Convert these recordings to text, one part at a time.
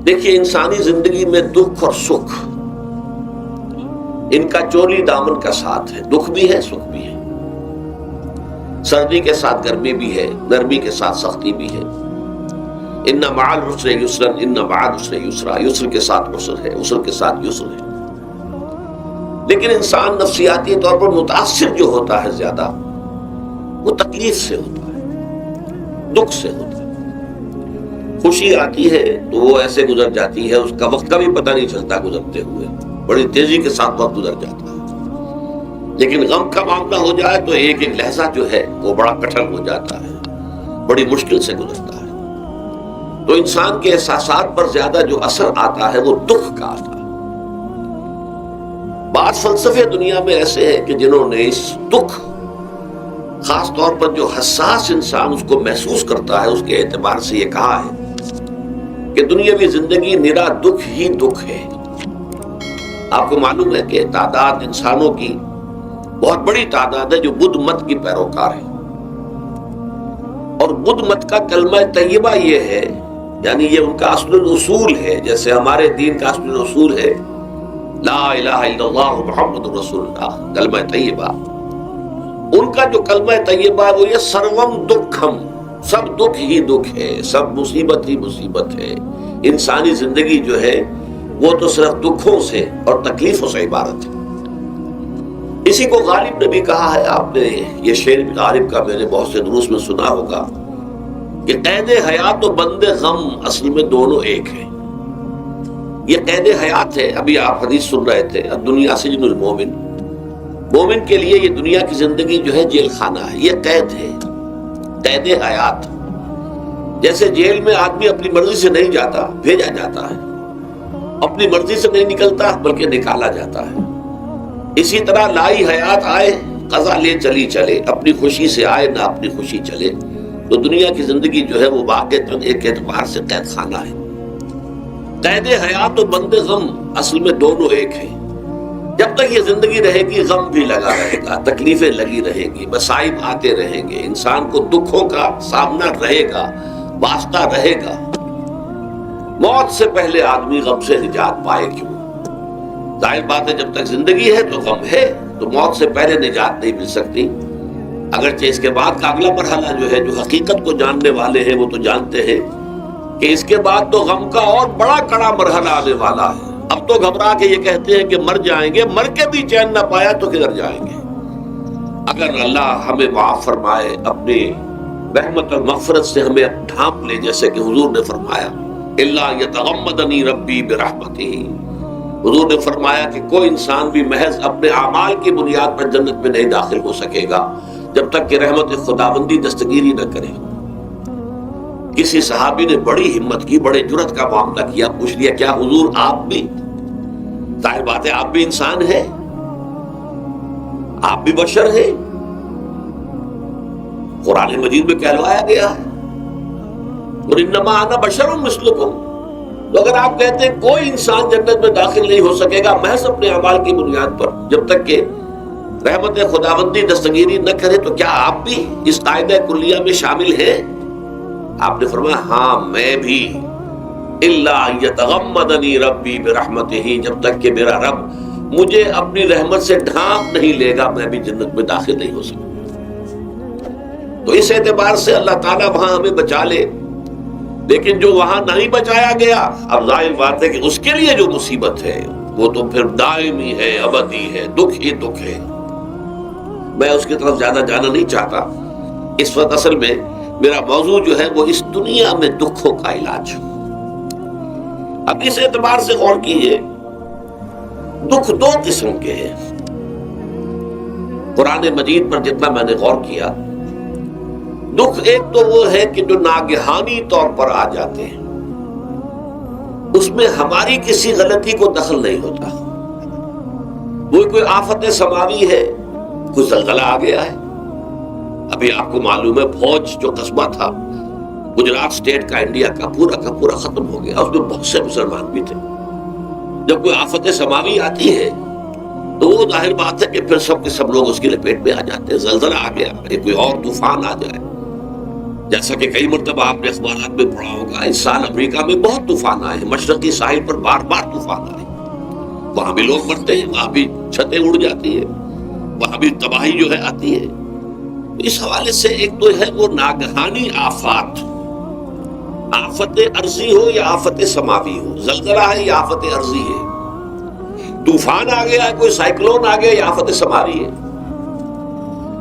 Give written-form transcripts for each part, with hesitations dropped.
دیکھیے انسانی زندگی میں دکھ اور سکھ ان کا چولی دامن کا ساتھ ہے، دکھ بھی ہے سکھ بھی ہے، سردی کے ساتھ گرمی بھی ہے، گرمی کے ساتھ سختی بھی ہے۔ ان مع العسر یسرا ان مع العسر یسرا، یسر کے ساتھ عسر ہے، عسر کے ساتھ یسر ہے۔ لیکن انسان نفسیاتی طور پر متاثر جو ہوتا ہے زیادہ، وہ تکلیف سے ہوتا ہے، دکھ سے ہوتا ہے۔ خوشی آتی ہے تو وہ ایسے گزر جاتی ہے، اس کا وقت کا بھی پتہ نہیں چلتا گزرتے ہوئے، بڑی تیزی کے ساتھ وقت گزر جاتا ہے۔ لیکن غم کا معاملہ ہو جائے تو ایک ایک لحظہ جو ہے وہ بڑا کٹھن ہو جاتا ہے، بڑی مشکل سے گزرتا ہے۔ تو انسان کے احساسات پر زیادہ جو اثر آتا ہے وہ دکھ کا آتا ہے۔ بعض فلسفے دنیا میں ایسے ہیں کہ جنہوں نے اس دکھ، خاص طور پر جو حساس انسان اس کو محسوس کرتا ہے، اس کے اعتبار سے یہ کہا ہے کہ دنیاوی زندگی نرا دکھ ہی دکھ ہے۔ آپ کو معلوم ہے کہ تعداد انسانوں کی بہت بڑی تعداد ہے جو بدھ مت کی پیروکار ہے، اور بدھ مت کا کلمہ طیبہ یہ ہے، یعنی یہ ان کا اصل الاصول ہے، جیسے ہمارے دین کا اصل الاصول ہے لا الہ الا اللہ محمد رسول اللہ، کلمہ طیبہ۔ ان کا جو کلمہ طیبہ وہ یہ سروم دکھم، سب دکھ ہی دکھ ہے، سب مصیبت ہی مصیبت ہے۔ انسانی زندگی جو ہے وہ تو صرف دکھوں سے اور تکلیفوں سے عبارت ہے۔ اسی کو غالب نے بھی کہا ہے، آپ نے یہ شعر غالب کا میں نے بہت سے دروس میں سنا ہوگا کہ قید حیات و بند غم اصل میں دونوں ایک ہیں۔ یہ قید حیات ہے، ابھی آپ حدیث سن رہے تھے، الدنیا سجن المومن، مومن کے لیے یہ دنیا کی زندگی جو ہے جیل خانہ ہے، یہ قید ہے، قید حیات۔ جیسے جیل میں آدمی اپنی مرضی سے نہیں جاتا، بھیجا جاتا ہے، اپنی مرضی سے نہیں نکلتا بلکہ نکالا جاتا ہے۔ اسی طرح لائی حیات آئے قضا لے چلی چلے، اپنی خوشی سے آئے نہ اپنی خوشی چلے۔ تو دنیا کی زندگی جو ہے وہ واقعتاً ایک اعتبار سے قید خانہ ہے۔ قید حیات و بند غم اصل میں دونوں ایک ہیں۔ جب تک یہ زندگی رہے گی غم بھی لگا رہے گا، تکلیفیں لگی رہیں گی، مصائب آتے رہیں گے، انسان کو دکھوں کا سامنا رہے گا، واسطہ رہے گا۔ موت سے پہلے آدمی غم سے نجات پائے کیوں؟ ظاہر بات ہے جب تک زندگی ہے تو غم ہے، تو موت سے پہلے نجات نہیں مل سکتی۔ اگرچہ اس کے بعد کا اگلا مرحلہ جو ہے، جو حقیقت کو جاننے والے ہیں وہ تو جانتے ہیں کہ اس کے بعد تو غم کا اور بڑا کڑا مرحلہ آنے والا ہے۔ اب تو گھبرا کے یہ کہتے ہیں کہ مر جائیں گے، مر کے بھی چین نہ پایا تو کدھر جائیں گے؟ اگر اللہ ہمیں معاف فرمائے، اپنی رحمت اور مغفرت سے ہمیں ڈھانپ لے، جیسے کہ حضور نے فرمایا الا یتغمدنی ربی برحمتہ، حضور نے فرمایا کہ کوئی انسان بھی محض اپنے اعمال کی بنیاد پر جنت میں نہیں داخل ہو سکے گا جب تک کہ رحمت خداوندی دستگیری نہ کرے۔ کسی صحابی نے بڑی ہمت کی، بڑے جرأت کا معاملہ کیا، پوچھ لیا کیا حضور آپ بھی؟ ظاہر بات ہے آپ بھی انسان ہیں، آپ بھی بشر ہیں، قرآن مجید میں کہلوایا گیا ہے اور انما انا بشر مثلکم۔ تو اگر آپ کہتے ہیں کوئی انسان جنت میں داخل نہیں ہو سکے گا محض اپنے اعمال کی بنیاد پر جب تک کہ رحمت خداوندی دستگیری نہ کرے، تو کیا آپ بھی اس قاعدہ کلیہ میں شامل ہیں؟ آپ نے فرمایا ہاں میں بھی، الا یتغمدنی ربی برحمتہ، جب تک کہ میرا رب مجھے اپنی رحمت سے ڈھانپ نہیں لے گا میں بھی جنت میں داخل نہیں ہو سکتا۔ تو اس اعتبار سے اللہ تعالیٰ وہاں ہمیں بچا لے، لیکن جو وہاں نہیں بچایا گیا، اب ظاہر بات ہے کہ اس کے لیے جو مصیبت ہے وہ تو پھر دائمی ہے، ابدی ہے، دکھ ہی دکھ ہے۔ میں اس کی طرف زیادہ جانا نہیں چاہتا، اس وقت اصل میں میرا موضوع جو ہے وہ اس دنیا میں دکھوں کا علاج۔ اب اس اعتبار سے غور کیجئے، دکھ دو قسم کے ہیں۔ قرآن مجید پر جتنا میں نے غور کیا، دکھ ایک تو وہ ہے کہ جو ناگہانی طور پر آ جاتے ہیں، اس میں ہماری کسی غلطی کو دخل نہیں ہوتا۔ وہ کوئی آفت سماوی ہے، کوئی زلزلہ آ گیا ہے، ابھی آپ کو معلوم ہے بھوج جو قصبہ تھا گجرات اسٹیٹ کا، انڈیا کا پورا ختم ہو گیا، اس میں بہت سے مسلمان بھی تھے۔ جب کوئی آفت سماوی آتی ہے تو وہ ظاہر بات ہے کہ پھر سب کے سب لوگ اس کی لپیٹ میں آ جاتے ہیں۔ زلزلہ آ گیا، کوئی اور طوفان آ جائے، جیسا کہ کئی مرتبہ آپ نے اخبارات میں پڑھا ہوگا، اس سال امریکہ میں بہت طوفان آئے ہیں، مشرقی ساحل پر بار بار طوفان آئے، وہاں بھی لوگ مرتے ہیں، وہاں بھی چھتیں اڑ جاتی ہیں، وہاں بھی تباہی جو ہے آتی ہے۔ اس حوالے سے ایک تو ہے وہ ناگہانی آفات، آفت ارضی ہو یا آفت سماوی ہو، زلزلہ ہے یا آفت ارضی ہے، طوفان آ گیا ہے، کوئی سائیکلون آ گیا یا آفت سماوی ہے،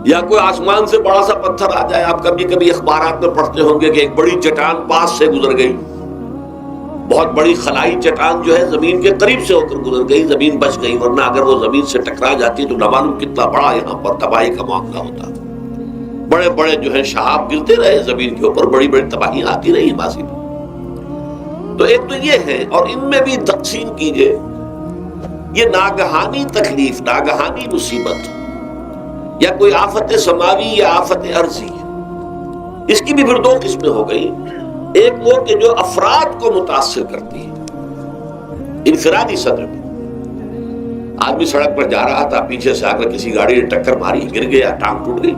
یا کوئی آسمان سے بڑا سا پتھر آ جائے۔ آپ کبھی کبھی اخبارات میں پڑھتے ہوں گے کہ ایک بڑی چٹان پاس سے گزر گئی، بہت بڑی خلائی چٹان جو ہے زمین کے قریب سے ہو کر گزر گئی، زمین بچ گئی، ورنہ اگر وہ زمین سے ٹکرا جاتی تو نہ معلوم کتنا بڑا یہاں پر تباہی کا معاملہ ہوتا۔ بڑے بڑے جو ہے شہاب گرتے رہے زمین کے اوپر، بڑی بڑی تباہیاں آتی رہی ماضی میں۔ تو ایک تو یہ ہے، اور ان میں بھی تقسیم کیجئے، یہ ناگہانی تکلیف، ناگہانی مصیبت، یا کوئی آفت سماوی یا آفت ارضی، اس کی بھی پھر دو قسمیں ہو گئی۔ ایک وہ کہ جو افراد کو متاثر کرتی ہے انفرادی سطح پر، آدمی سڑک پر جا رہا تھا، پیچھے سے آ کر کسی گاڑی نے ٹکر ماری، گر گیا، ٹانگ ٹوٹ گئی۔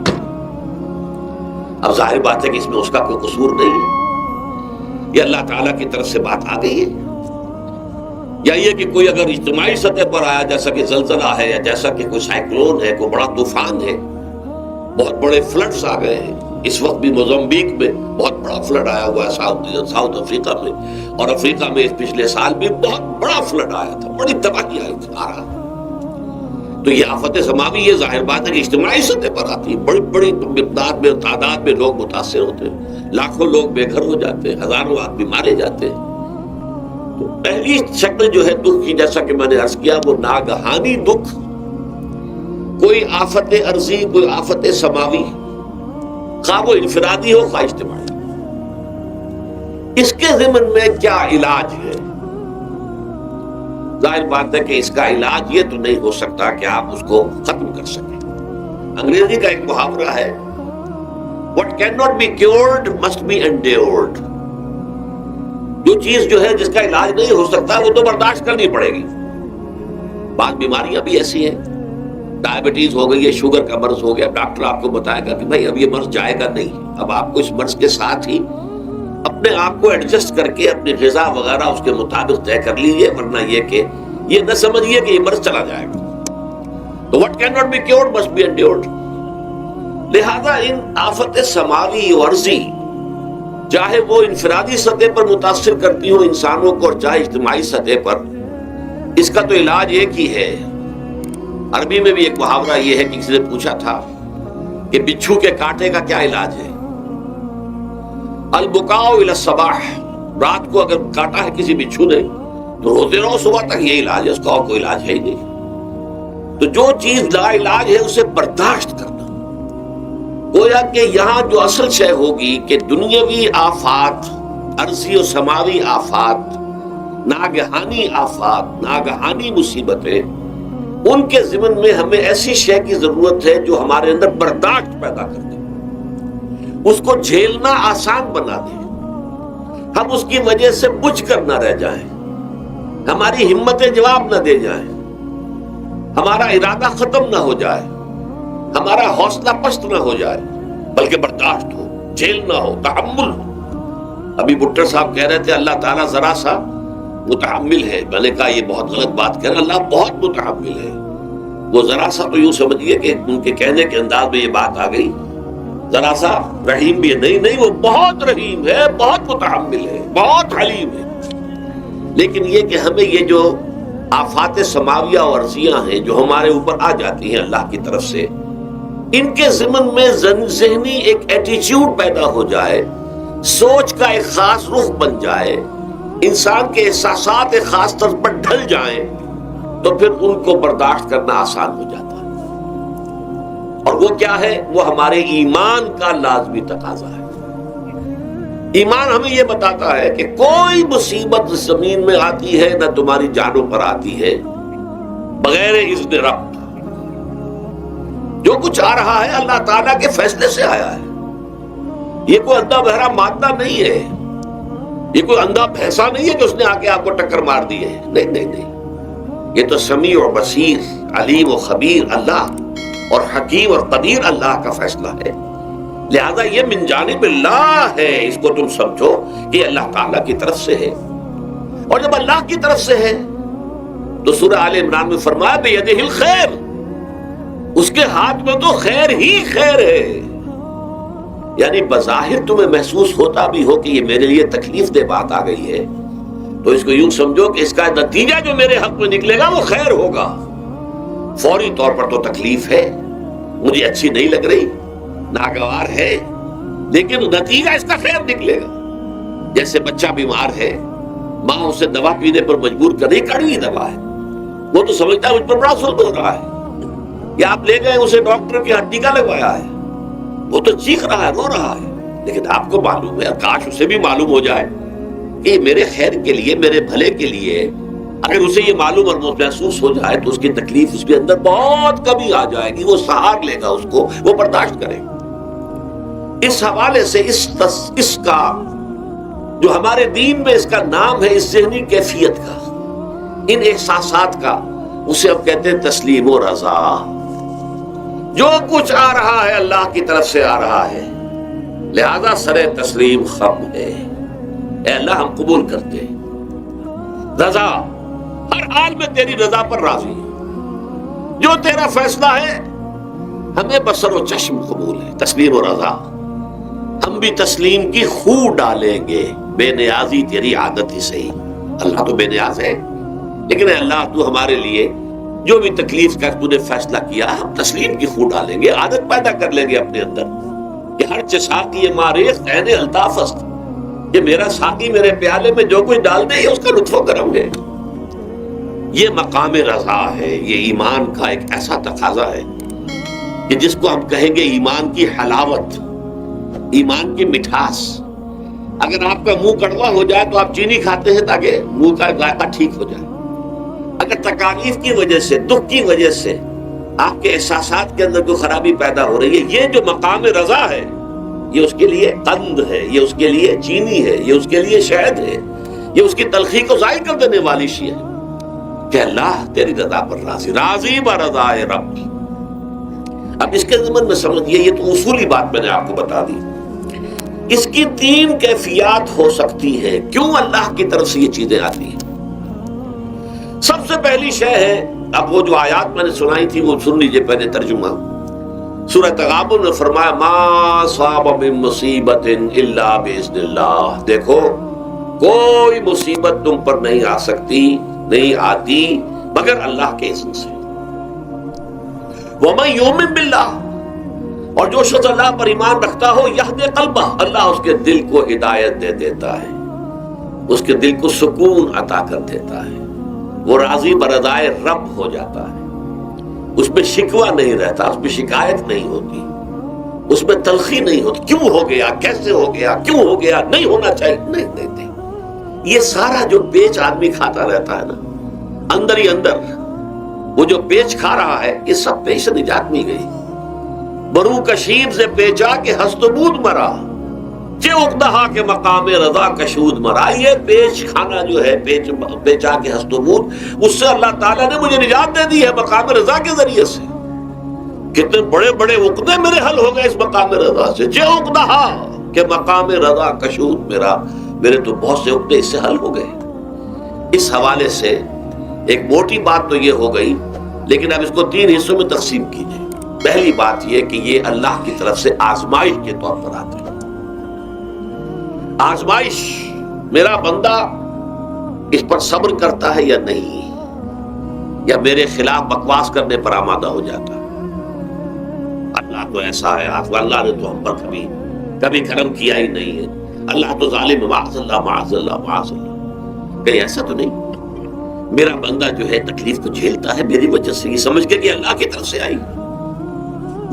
اب ظاہر بات ہے کہ اس میں اس کا کوئی قصور نہیں ہے، یہ اللہ تعالیٰ کی طرف سے بات آ گئی ہے۔ یا یہ کہ کوئی اگر اجتماعی سطح پر آیا، جیسا کہ زلزلہ ہے، یا جیسا کہ کوئی سائیکلون ہے، کوئی بڑا طوفان ہے، بہت بڑے فلڈز آ گئے ہیں۔ اس وقت بھی موزمبیق میں بہت بڑا فلڈ آیا ہوا ہے، ساؤتھ افریقہ میں، اور افریقہ میں پچھلے سال بھی بہت بڑا فلڈ آیا تھا، بڑی تباہی آ رہا۔ تو یہ آفت سماوی، یہ ظاہر بات ہے کہ اجتماعی سطح پر آتی ہے، بڑی بڑی مقدار میں، تعداد میں لوگ متاثر ہوتے ہیں، لاکھوں لوگ بے گھر ہو جاتے ہیں، ہزاروں آدمی مارے جاتے ہیں۔ تو پہلی شکل جو ہے دکھ کی، جیسا کہ میں نے عرض کیا، وہ ناگہانی دکھ، کوئی آفت ارضی، کوئی آفت سماوی، خواہ وہ انفرادی ہو خواہ اجتماعی۔ اس کے ضمن میں کیا علاج ہے؟ ظاہر بات ہے کہ اس کا علاج یہ تو نہیں ہو سکتا کہ آپ اس کو ختم کر سکیں۔ انگریزی کا ایک محاورہ ہے، What cannot be cured must be endured۔ جو چیز جو ہے جس کا علاج نہیں ہو سکتا وہ تو برداشت کرنی پڑے گی۔ بعض بیماریاں بھی ایسی ہیں، ڈائبٹیز ہو گئی ہے، شوگر کا مرض ہو گیا، ڈاکٹر آپ کو بتائے گا کہ بھائی اب یہ مرض جائے گا نہیں، اب آپ کو اس مرض کے ساتھ ہی اپنے آپ کو ایڈجسٹ کر کے اپنی غذا وغیرہ اس کے مطابق طے کر لیجیے، ورنہ یہ کہ یہ نہ سمجھیے کہ یہ مرض چلا جائے گا۔ تو what cannot be cured must be endured۔ لہذا ان آفت سماوی و ارضی، چاہے وہ انفرادی سطح پر متاثر کرتی ہوں انسانوں کو، اور چاہے اجتماعی سطح پر، اس کا تو علاج ایک ہی ہے۔ عربی میں بھی ایک محاورہ یہ ہے کہ کسی نے پوچھا تھا کہ بچھو کے کانٹے کا کیا علاج ہے؟ البکاء الی الصباح، رات کو اگر کاٹا ہے کسی بچھو نے تو روتے رہو صبح تک، یہ علاج ہے، اس کا اور کوئی علاج ہے ہی نہیں۔ تو جو چیز لا علاج ہے اسے برداشت کرنا، گویا کہ یہاں جو اصل شے ہوگی کہ دنیاوی آفات، ارضی و سماوی آفات، ناگہانی آفات، ناگہانی مصیبتیں، ان کے ضمن میں ہمیں ایسی شے کی ضرورت ہے جو ہمارے اندر برداشت پیدا کر دے، اس کو جھیلنا آسان بنا دے، ہم اس کی وجہ سے بجھ کر نہ رہ جائیں، ہماری ہمتیں جواب نہ دے جائیں، ہمارا ارادہ ختم نہ ہو جائے، ہمارا حوصلہ پست نہ ہو جائے، بلکہ برداشت ہو، جھیلنا ہو، تحمل ہو۔ ابھی بھٹر صاحب کہہ رہے تھے اللہ تعالیٰ ذرا سا متحمل ہے، میں نے کہا یہ بہت غلط بات کہہ رہے، اللہ بہت متحمل ہے۔ وہ ذرا سا تو یوں سمجھیے کہ ان کے کہنے کے انداز میں یہ بات آ گئی، ذرا سا رحیم بھی ہے، نہیں وہ بہت رحیم ہے، بہت متحمل ہے، بہت حلیم ہے۔ لیکن یہ کہ ہمیں یہ جو آفات سماویہ اور ارضیہ ہیں جو ہمارے اوپر آ جاتی ہیں اللہ کی طرف سے، ان کے ضمن میں ذہنی ایک ایٹیچیوڈ پیدا ہو جائے، سوچ کا ایک خاص رخ بن جائے، انسان کے احساسات ایک خاص طرز پر ڈھل جائیں، تو پھر ان کو برداشت کرنا آسان ہو جاتا ہے۔ اور وہ کیا ہے؟ وہ ہمارے ایمان کا لازمی تقاضا ہے۔ ایمان ہمیں یہ بتاتا ہے کہ کوئی مصیبت زمین میں آتی ہے نہ تمہاری جانوں پر آتی ہے بغیر اذن رب۔ جو کچھ آ رہا ہے اللہ تعالیٰ کے فیصلے سے آیا ہے، یہ کوئی اندھا بہرا مادہ نہیں ہے، یہ کوئی اندھا بھینسا نہیں ہے کہ اس نے آ کے آپ کو ٹکر مار دی ہے، نہیں، یہ تو سمیع و بصیر، علیم و خبیر اللہ، اور حکیم اور قدیر اللہ کا فیصلہ ہے۔ لہذا یہ من جانب اللہ ہے، اس کو تم سمجھو کہ اللہ تعالیٰ کی طرف سے ہے۔ اور جب اللہ کی طرف سے ہے تو سورہ آل عمران میں فرمایا بیدہ الخیر، اس کے ہاتھ میں تو خیر ہی خیر ہے۔ یعنی بظاہر تمہیں محسوس ہوتا بھی ہو کہ یہ میرے لیے تکلیف دہ بات آ گئی ہے، تو اس کو یوں سمجھو کہ اس کا نتیجہ جو میرے حق میں نکلے گا وہ خیر ہوگا۔ فوری طور پر تو تکلیف ہے، مجھے اچھی نہیں لگ رہی، ناگوار ہے، لیکن نتیجہ اس کا خیر نکلے گا۔ جیسے بچہ بیمار ہے، ماں اسے دوا پینے پر مجبور کر رہی، کڑوی دوا ہے، وہ تو سمجھتا ہے مجھ پر بڑا ظلم ہو رہا ہے۔ یا آپ لے گئے اسے ڈاکٹر کی ہڈی کا لگوایا ہے، وہ تو چیخ رہا ہے، رو رہا ہے، لیکن آپ کو معلوم ہے، کاش اسے بھی معلوم ہو جائے کہ یہ میرے خیر کے لیے، میرے بھلے کے لیے۔ اگر اسے یہ معلوم اور محسوس ہو جائے تو اس کی تکلیف اس کے اندر بہت کمی آ جائے گی، وہ سہار لے گا، اس کو وہ برداشت کرے گا۔ اس حوالے سے اس کا جو ہمارے دین میں اس کا نام ہے، اس ذہنی کیفیت کا، ان احساسات کا، اسے اب کہتے ہیں تسلیم و رضا۔ جو کچھ آ رہا ہے اللہ کی طرف سے آ رہا ہے، لہذا سر تسلیم خم ہے، اے اللہ ہم قبول کرتے ہیں، رضا ہر حال میں تیری رضا پر راضی ہے، جو تیرا فیصلہ ہے ہمیں بصر و چشم قبول ہے۔ تسلیم و رضا، ہم بھی تسلیم کی خو ڈالیں گے، بے نیازی تیری عادت ہی صحیح۔ اللہ تو بے نیاز ہے، لیکن اے اللہ تو ہمارے لیے جو بھی تکلیف کا تو نے فیصلہ کیا، ہم تسلیم کی خو ڈالیں گے، عادت پیدا کر لیں گے اپنے اندر کہ ہر چساقی ماریخ عین الطاف است، کہ میرا ساقی میرے پیالے میں جو کچھ ڈال دے یہ اس کا لطف و کرم ہے۔ یہ مقام رضا ہے، یہ ایمان کا ایک ایسا تقاضا ہے کہ جس کو ہم کہیں گے ایمان کی حلاوت، ایمان کی مٹھاس۔ اگر آپ کا منہ کڑوا ہو جائے تو آپ چینی کھاتے ہیں تاکہ منہ کا ذائقہ ٹھیک ہو جائے۔ اگر تکالیف کی وجہ سے، دکھ کی وجہ سے آپ کے احساسات کے اندر کوئی خرابی پیدا ہو رہی ہے، یہ جو مقام رضا ہے یہ اس کے لیے قند ہے، یہ اس کے لیے چینی ہے، یہ اس کے لیے شہد ہے، یہ اس کی تلخی کو ضائع کر دینے والی شے ہے کہ اللہ تیری رضا پر راضی، راضی برضائے رب۔ اب اس کے ضمن میں سمجھئے، یہ تو اصولی بات میں نے آپ کو بتا دی، اس کی تین کیفیات ہو سکتی ہے کیوں اللہ کی طرف سے یہ چیزیں آتی ہیں۔ سب سے پہلی شے ہے، اب وہ جو آیات میں نے سنائی تھی وہ سن لیجئے پہلے ترجمہ۔ سورہ تغابن میں فرمایا ما صاب من مصیبت الا باذن اللہ، دیکھو کوئی مصیبت تم پر نہیں آ سکتی، نہیں آتی مگر اللہ کے اذن سے۔ ومن یؤمن باللہ، اور جو شخص اللہ پر ایمان رکھتا ہو، یہدی قلبہ، اللہ اس کے دل کو ہدایت دے دیتا ہے، اس کے دل کو سکون عطا کر دیتا ہے، وہ راضی برضائے رب ہو جاتا ہے، اس میں شکوہ نہیں رہتا، اس میں شکایت نہیں ہوتی، اس میں تلخی نہیں ہوتی، کیوں ہو گیا، کیسے ہو گیا، کیوں ہو گیا، نہیں ہونا چاہیے، نہیں۔ یہ سارا جو پیچ آدمی کھاتا رہتا ہے نا اندر ہی اندر، وہ جو پیچ کھا رہا ہے، یہ سب پیچ سے نجات مل گئی۔ برو کشید سے پیچا کے ہست بود مرا، چے اقدہا کے مقام رضا کشود مرا۔ یہ پیچ کھانا جو ہے، پیچا کے ہست بود، اس سے اللہ تعالیٰ نے مجھے نجات دے دی ہے مقام رضا کے ذریعے سے۔ کتنے بڑے بڑے عقدے میرے حل ہو گئے اس مقام رضا سے، چے اقدہا کے مقام رضا کشود میرا، میرے تو بہت سے عقدے اس سے حل ہو گئے۔ اس حوالے سے ایک موٹی بات تو یہ ہو گئی، لیکن اب اس کو تین حصوں میں تقسیم کیجئے۔ پہلی بات یہ کہ یہ اللہ کی طرف سے آزمائش کے طور پر آتے ہیں۔ آزمائش، میرا بندہ اس پر صبر کرتا ہے یا نہیں، یا میرے خلاف بکواس کرنے پر آمادہ ہو جاتا ہے۔ اللہ تو ایسا ہے، اللہ نے تو ہم پر کبھی کرم کیا ہی نہیں ہے، اللہ تو ظالم ہے، معاذ اللہ معاذ اللہ معاذ اللہ۔ کہیں ایسا تو نہیں، میرا بندہ جو ہے تکلیف کو جھیلتا ہے میری وجہ سے، یہ سمجھ کے کہ اللہ کی طرف سے آئی۔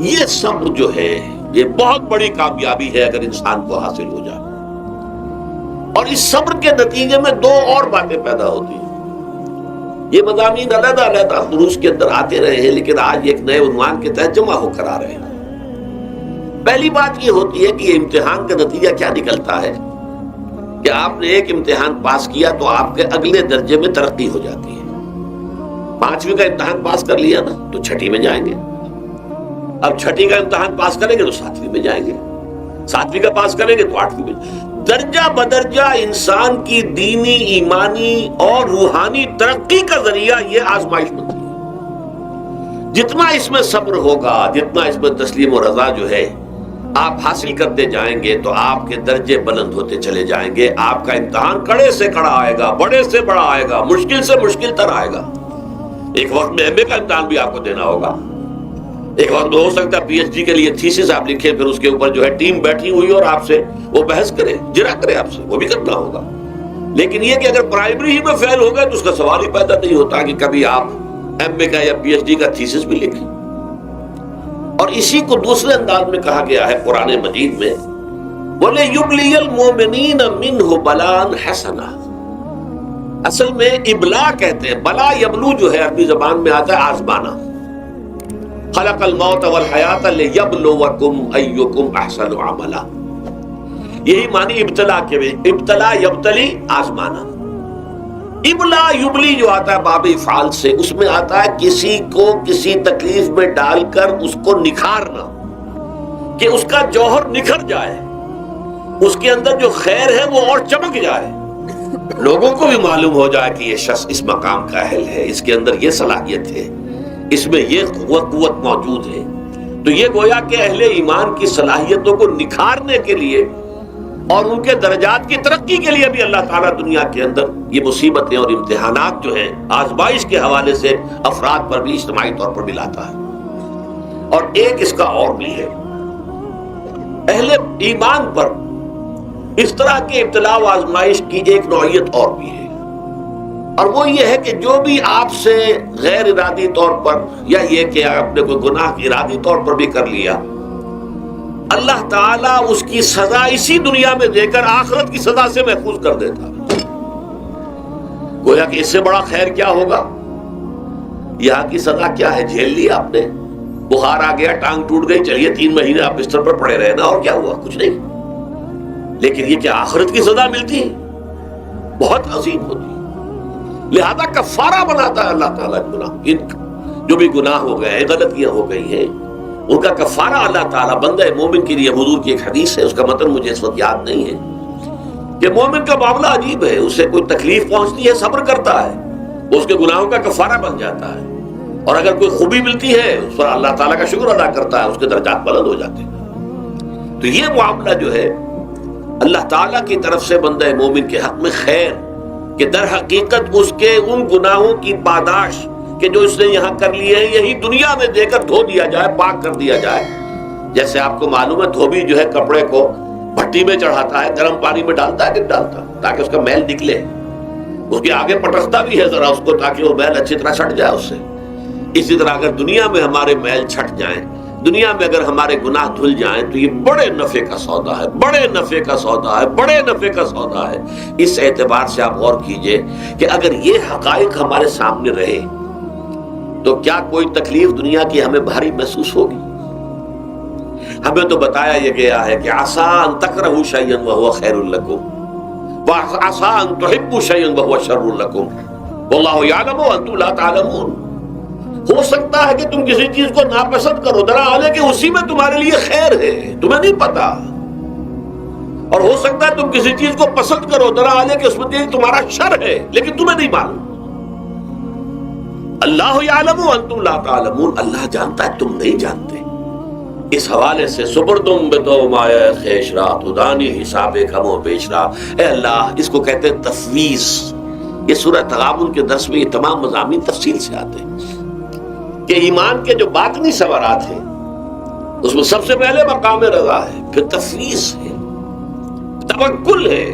یہ صبر جو ہے یہ بہت بڑی کامیابی ہے اگر انسان کو حاصل ہو جائے۔ اور اس صبر کے نتیجے میں دو اور باتیں پیدا ہوتی ہیں۔ یہ مضامین علیحدہ علیحدہ دروس کے اندر آتے رہے ہیں، لیکن آج ایک نئے عنوان کے تحت جمع ہو کر آ رہے ہیں۔ پہلی بات یہ ہوتی ہے کہ یہ امتحان کا نتیجہ کیا نکلتا ہے کہ آپ نے ایک امتحان پاس کیا تو آپ کے اگلے درجے میں ترقی ہو جاتی ہے۔ 5ویں کا امتحان پاس کر لیا نا تو 6ٹھی میں جائیں گے، اب 6ٹھی کا امتحان پاس کریں گے تو 7ویں میں جائیں گے، 7ویں کا پاس کریں گے تو 8ویں میں. درجہ بدرجہ انسان کی دینی، ایمانی اور روحانی ترقی کا ذریعہ یہ آزمائش بنتی ہے. جتنا اس میں صبر ہوگا، جتنا اس میں تسلیم و رضا جو ہے آپ حاصل کرتے جائیں گے تو آپ کے درجے بلند ہوتے چلے جائیں گے. آپ کا امتحان کڑے سے کڑا آئے گا، بڑے سے بڑا آئے گا، مشکل سے مشکل تر آئے گا. ایک وقت میں ایم اے کا امتحان بھی آپ کو دینا ہوگا. ایک وقت میں ہو سکتا ہے پی ایچ ڈی کے لیے تھیسس آپ لکھیں، پھر اس کے اوپر جو ہے ٹیم بیٹھی ہوئی اور آپ سے وہ بحث کرے، جرا کرے آپ سے، وہ بھی کرنا ہوگا. لیکن یہ کہ اگر پرائمری ہی میں فیل ہو گئے تو اس کا سوال ہی پیدا نہیں ہوتا کہ کبھی آپ ایم اے کا یا پی ایچ ڈی کا تھیسس بھی لکھیں. اور اسی کو دوسرے انداز میں کہا گیا ہے قرآن مجید میں، وَلِيُبْلِيَ الْمُؤْمِنِينَ مِنْهُ بَلَاءً حَسَنًا. اصل میں ابلا کہتے ہیں، بلا یبلو جو ہے عربی زبان میں آتا ہے آزمانا. خلق الموت والحیات لیبلوکم ایکم احسن عملا. یہی معنی ابتلا کے میں، ابتلا یبتلی آزمانا. ابلا یبلی جو آتا ہے باب افعال سے، اس میں آتا ہے کسی کو کسی تکلیف میں ڈال کر اس کو نکھارنا، کہ اس کا جوہر نکھر جائے، اس کے اندر جو خیر ہے وہ اور چمک جائے، لوگوں کو بھی معلوم ہو جائے کہ یہ شخص اس مقام کا اہل ہے، اس کے اندر یہ صلاحیت ہے، اس میں یہ قوت موجود ہے. تو یہ گویا کہ اہل ایمان کی صلاحیتوں کو نکھارنے کے لیے اور ان کے درجات کی ترقی کے لیے بھی اللہ تعالیٰ دنیا کے اندر یہ مصیبتیں اور امتحانات جو ہیں آزمائش کے حوالے سے افراد پر بھی اجتماعی طور پر بھی لاتا ہے. اور ایک اس کا اور بھی ہے، اہل ایمان پر اس طرح کے ابتلاء و آزمائش کی ایک نوعیت اور بھی ہے، اور وہ یہ ہے کہ جو بھی آپ سے غیر ارادی طور پر یا یہ کہ آپ نے کوئی گناہ ارادی طور پر بھی کر لیا، اللہ تعالیٰ اس کی سزا اسی دنیا میں دے کر آخرت کی سزا سے محفوظ کر دیتا. گویا کہ اس سے بڑا خیر کیا ہوگا؟ یہاں کی سزا کیا ہے؟ جھیل لی آپ نے، بخار آ گیا، ٹانگ ٹوٹ گئی، چلیے 3 مہینے آپ بستر پر پڑے رہے نا، اور کیا ہوا؟ کچھ نہیں. لیکن یہ کہ آخرت کی سزا ملتی ہے بہت عظیم ہوتی ہے. لہذا کفارہ بناتا ہے اللہ تعالیٰ گناہ، جو بھی گناہ ہو گئے ہیں، غلطیاں ہو گئی ہیں، ان کا کفارہ اللہ تعالیٰ بندہ مومن کے لیے. حضور کی ایک حدیث ہے، اس کا متن مجھے اس وقت یاد نہیں ہے، کہ مومن کا معاملہ عجیب ہے. اسے کوئی تکلیف پہنچتی ہے، صبر کرتا ہے، وہ اس کے گناہوں کا کفارہ بن جاتا ہے. اور اگر کوئی خوبی ملتی ہے اس پر اللہ تعالیٰ کا شکر ادا کرتا ہے، اس کے درجات بلند ہو جاتے ہیں. تو یہ معاملہ جو ہے اللہ تعالیٰ کی طرف سے بندہ مومن کے حق میں خیر، کہ در حقیقت اس کے ان گناہوں کی پاداش کہ جو اس نے یہاں کر لیے ہیں، یہی دنیا میں دے کر دھو دیا جائے، پاک کر دیا جائے. جیسے آپ کو معلوم ہے دھوبی جو ہے کپڑے کو بھٹی میں چڑھاتا ہے، گرم پانی میں ڈالتا ہے کہ ڈالتا، تاکہ اس کا میل نکلے. اس کے آگے پٹکتا بھی ہے ذرا اس کو، تاکہ وہ میل اچھی طرح چھٹ جائے اس سے. اسی طرح اگر دنیا میں ہمارے میل چھٹ جائیں، دنیا میں اگر ہمارے گناہ دھل جائیں، تو یہ بڑے نفع کا سودا ہے، بڑے نفع کا سودا ہے، بڑے نفع کا سودا ہے. اس اعتبار سے آپ غور کیجئے کہ اگر یہ حقائق ہمارے سامنے رہے تو کیا کوئی تکلیف دنیا کی ہمیں بھاری محسوس ہوگی؟ ہمیں تو بتایا یہ گیا ہے کہ عسیٰ ان تکرہوا شیئا وہو خیر لکم وعسیٰ ان تحبوا شیئا وہو شر لکم واللہ یعلم وانتم لا تعلمون. ہو سکتا ہے کہ تم کسی چیز کو ناپسند کرو، دراصل کہ اسی میں تمہارے لیے خیر ہے، تمہیں نہیں پتا. اور ہو سکتا ہے تم کسی چیز کو پسند کرو، دراصل کہ اس میں تمہارا شر ہے، لیکن تمہیں نہیں معلوم. اللہ یعلم وانتم لا تعلمون، اللہ جانتا ہے تم نہیں جانتے. اس حوالے سے سپردم بدو مایا خیش را تدانی حساب کم و پیش را. اے اللہ، اس کو کہتے ہیں تفویض. یہ سورہ تغابن کے درس میں یہ تمام مضامین تفصیل سے آتے ہیں کہ ایمان کے جو باطنی ثمرات ہیں اس میں سب سے پہلے مقام رضا ہے، پھر تفویض ہے، توکل ہے.